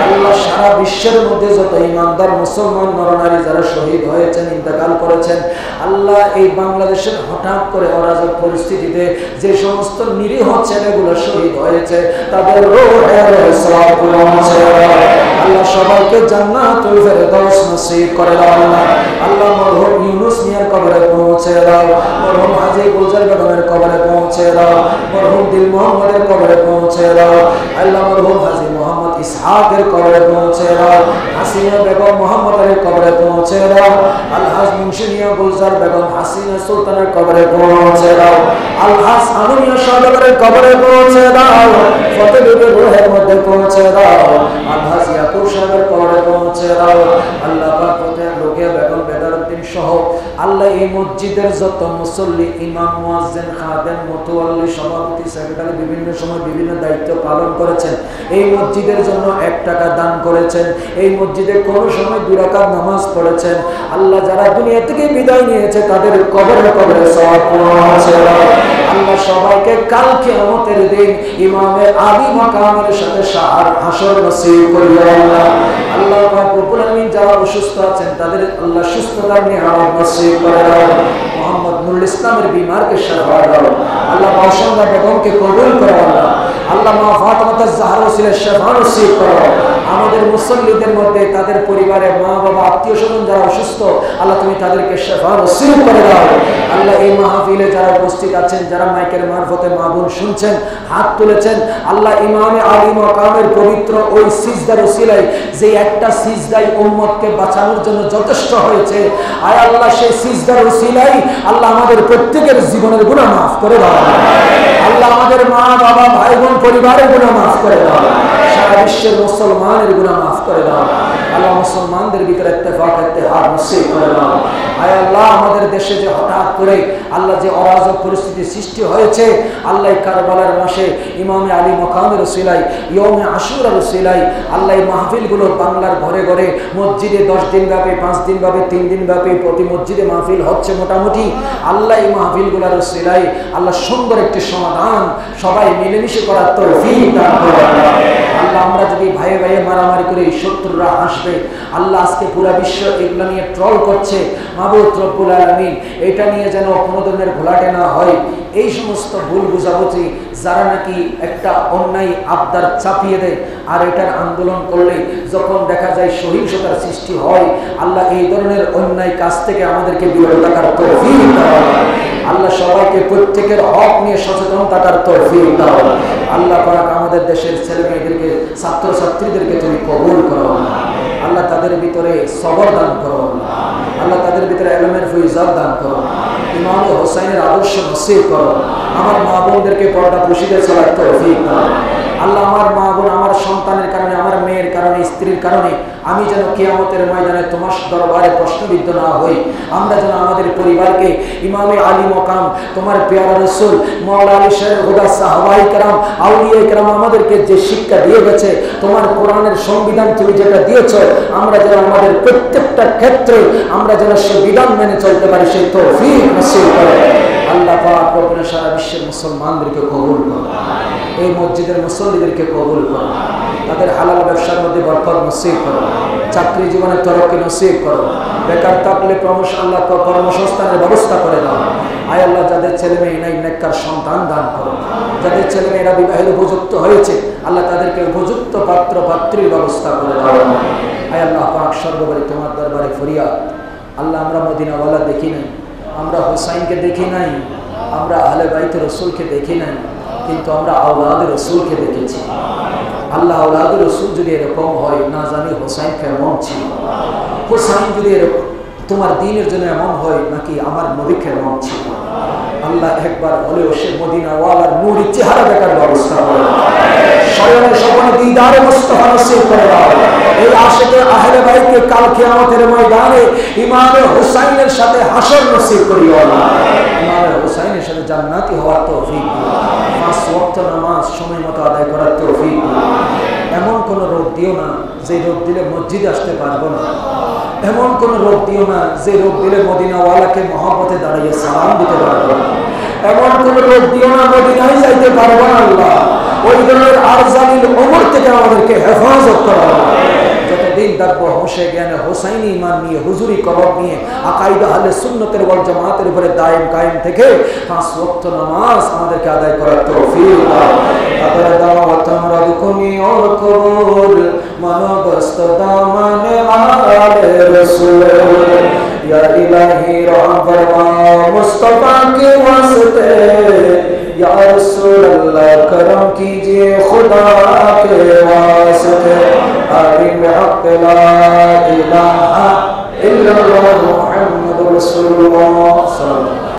আল্লাহ সারা বিশ্বের মধ্যে যত ইমানদার মুসলমান নরনারী যারা শহীদ হয়েছেন, ইন্তেকাল করেছেন, আল্লাহ এই বাংলাদেশের হঠাৎ করে অরাজক পরিস্থিতিতে যে সমস্ত নিরীহ ছেলেগুলো শহীদ হয়েছে তাদের রূহের সওয়াব পৌঁছে দাও। আল্লাহ সবাইকে জান্নাতুল ফেরদাউস নসিব করে দাও আল্লাহ। আল্লাহ মরহুম ইউনুস মিয়ার কবরে পৌঁছে দাও, মরহুম হাজী গুলজার বেগমের কবরে পৌঁছে দাও, মরহুম দিল মোহাম্মদের কবরে পৌঁছে দাও। আল্লাহ মরহুম হাজী মোহাম্মদ ইসহাকের কবরে পৌঁছে দাও, হাসিনা বেগম মোহাম্মদ আলীর কবরে পৌঁছে দাও, আলহাজ মুন্সিনিয়া গুলজার বেগম হাসিনা সুলতানের কবরে পৌঁছে দাও, আলহাজ আমিনিয়া শাহজাহানের কবরে পৌঁছে দাও, ফতেহুর রূহের মধ্যে পৌঁছে দাও, আলহাজ ইয়াকুব সাহেবের কবরে পৌঁছে দাও। আল্লাহ পাক প্রত্যেক লোকে বেগম বেদারউদ্দিন সহ আল্লাহ এই মসজিদের যত মুসল্লি, ইমাম, মুয়াজ্জিন, খাদেম, মুতাওয়াল্লি, সভাপতি, সেক্রেটারি বিভিন্ন সময় বিভিন্ন দায়িত্ব পালন করেছেন, এই মসজিদের জন্য 1 টাকা দান করেছেন, এই মসজিদে কোন সময় 2 রাকাত নামাজ পড়েছেন, আল্লাহ যারা দুনিয়া থেকে বিদায় নিয়েছে তাদের কবরে সওয়াব পৌঁছে দাও। আল্লাহ সবাইকে কাল কিয়ামতের দিন ইমামে আলী মাকামের সাথে হাসর নসিব করিও আল্লাহ। আল্লাহ পাক রব্বুল আলামিন যারা অসুস্থ আছেন তাদের আল্লাহ সুস্থতার নিয়ামত নসিব করে দাও, মোহাম্মদ নুরুল ইসলামের বিমারকে শিফা দাও, আল্লাহ বাউসাঙ্গা বেগমকে কবুল করো, আল্লাহ মা ফাতেমা জাহরা ওসিলার শিফা নসিব করো। আমাদের মুসল্লিদের মধ্যে তাদের পরিবারে মা বাবা আত্মীয় স্বজন যারা অসুস্থ, আল্লাহ তুমি তাদেরকে শিফা নসিব করে দাও। আল্লাহ এই মাহফিলে যারা উপস্থিত আছেন, যারা মাইকের মারফতে মা বোন শুনছেন, হাত তুলেছেন, আল্লাহ ইমামে আলী মাকামের পবিত্র ওই সিজদার ওসিলায় যে একটা সিজদাই উম্মতকে বাঁচানোর জন্য যথেষ্ট হয়েছে, আয় আল্লাহ সেই সিজদার ওসিলায় আল্লাহ আমাদের প্রত্যেকের জীবনের গুনাহ মাফ করে দাও। আল্লাহ আমাদের মা বাবা ভাই বোন পরিবারের গুনাহ মাফ করে দাও, সারা বিশ্বের মুসলমানের গুনাহ মাফ করে দাও। আল্লাহ মুসলমানদের ভিতরে ইত্তেফাক ইত্তেহাদ নসিব করে দাও। আয় আল্লাহ আমাদের দেশে যে হঠাৎ করে আল্লাহ যে অরাজক পরিস্থিতি সৃষ্টি হয়েছে, আল্লাহ কারবালার মাসে ইমামে আলী মাকামের ওসিলায়, ইয়মে আশুরার ওসিলায় আল্লাহ এই মাহফিলগুলো বাংলার ঘরে ঘরে মসজিদে 10 দিন ব্যাপী, 5 দিন ব্যাপী, 3 দিন ব্যাপী প্রতি মসজিদে মাহফিল হচ্ছে মোটামুটি। আল্লাহ এই মাহফিলগুলোর ওসিলায় আল্লাহ সুন্দর একটি সমাধান সবাই মিলেমিশে করার তৌফিক দান করুন। আল্লাহ আমরা যদি ভাইয়ে ভাইয়ে মারামারি করে শত্রুরা আসবে, আল্লাহ আজকে পুরা বিশ্ব এগুলো নিয়ে ট্রল করছে, মাবুদ রব্বুল আলামিন এটা নিয়ে যেন কোনো ধরনের ঘোলাটে না হয়। এই সমস্ত ভুল বুঝাবুঝি যারা নাকি একটা অন্যায় আবদার চাপিয়ে দেয় আর এটার আন্দোলন করলে যখন দেখা যায় সহিংসতার সৃষ্টি হয়, আল্লাহ এই ধরনের অন্যায় কাজ থেকে আমাদেরকে বিরত থাকার তৌফিক দাও। আল্লাহ সবাইকে প্রত্যেকের হক নিয়ে সচেতন থাকার তৌফিক দাও। আল্লাহ পাক আমাদের দেশের ছেলে মেয়েদেরকে, ছাত্রছাত্রীদেরকে তুমি কবুল করো। আল্লাহ তাদের ভিতরে সবর দান করো, আল্লাহ তাদের ভিতরে ইলমের ফয়জাত দান করো, ইমাম হোসেনের আদর্শ নসিব করো। আমার মা বোনদেরকে পর্দা পুশিদে চলার তৌফিক দাও। আল্লাহ আমার মা বোন, আমার সন্তানের কারণে, আমার মেয়ের কারণে, স্ত্রীর কারণে আমি যেন কিয়ামতের ময়দানে তোমার দরবারে প্রশ্নবিদ্ধ না হই। আমরা যেন আমাদের পরিবারকে ইমামে আলী মাকাম, তোমার পেয়ারা রাসূল মাওলানা আলী শের খুদা সাহাবায়ে কেরাম, আউলিয়ায়ে কেরাম আমাদেরকে যে শিক্ষা দিয়ে গেছে, তোমার কোরআনের সংবিধান তুমি যেটা দিয়েছ, আমরা যেন আমাদের প্রত্যেকটা ক্ষেত্রে আমরা যেন সেই বিধান মেনে চলতে পারি, সেই তৌফিক নসিব করো। আল্লাহ পাক রব্বুল সারা বিশ্বের মুসলমানদেরকে কবুল করো, এই মসজিদের মুসল্লিদেরকে কবুল করো, তাদের হালাল ব্যবসার মধ্যে বরকত নসিব করো, চাকরি জীবনে তরক্কি নসিব করো, বেকার থাকলে আল্লাহ কর্মসংস্থানের ব্যবস্থা করে দাও। আয় আল্লাহ যাদের ছেলে মেয়ে নাই নেককার সন্তান দান করো, যাদের ছেলে মেয়েরা বিবাহের উপযুক্ত হয়েছে আল্লাহ তাদেরকে উপযুক্ত পাত্র পাত্রীর ব্যবস্থা করে দাও। আয় আল্লাহ পাক সর্বোপরি তোমার দরবারে ফরিয়াদ, আল্লাহ আমরা মদিনাওয়ালা দেখি নাই, আমরা হুসাইনকে দেখি নাই, আমরা আহলে বাইত রাসূলকে দেখি নাই, কিন্তু আমরা আওলাদ রাসূলকে দেখেছি। আল্লাহ আওলাদ রাসূল যদি এরকম হয়, না জানি হুসাইন কেমন ছিল। হুসাইন যদি এরকম তোমার দ্বীনের জন্য এমন হয়, নাকি আমার নবী কেমন ছিল। আল্লাহ একবার হলেও সে মদিনাওয়ালার নূরি চেহারা দেখার ব্যবস্থা করে দাও, স্বয়ং স্বপনে দিদারে মুস্তাফা নসিব করে দাও। এই আশিকে আহলে বাইতকে কাল কিয়ামতের ময়দানে ইমামে হুসাইনের সাথে হাসর নসিব করিও আল্লাহ। ইমামে হুসাইনের সাথে জান্নাতি হওয়ার তৌফিক দিও, 5 ওয়াক্ত নামাজ সময় মতো আদায় করার তৌফিক দিও। এমন কোন রোগ দিও না যে রোগ দিলে মসজিদে আসতে পারবো না, এমন কোন রোগ দিও না যে রোগ দিলে মদিনাওয়ালাকে মহব্বতে দাঁড়িয়ে সালাম দিতে পারবো না, এমন কোন রোগ দিও না মদিনায় যাইতে পারবো না। আল্লাহ ওই ধরনের আরজালিল ওমর থেকে আমাদেরকে হেফাজত করা। যতদিন থাকবো হোসে জ্ঞানে হোসাইনি ইমান নিয়ে, হুজুরি কবর নিয়ে, আকাইদা আহলে সুন্নতের ওয়াল জামাতের উপরে দায়েম কায়েম থেকে 5 ওয়াক্ত নামাজ আমাদেরকে আদায় করার তৌফিক দাও। তাদের দাওয়াত আমরা রুকুনি और কবুল মানবস্ত দামানে আলে রাসূল या इलाही रहम फरमा मुस्तफा के वास्ते या रसूल अल्लाह करम कीजिए खुदा के वास्ते आलिम हक ला इलाहा इल्लल्लाह मुहम्मदुर रसूलुल्लाह।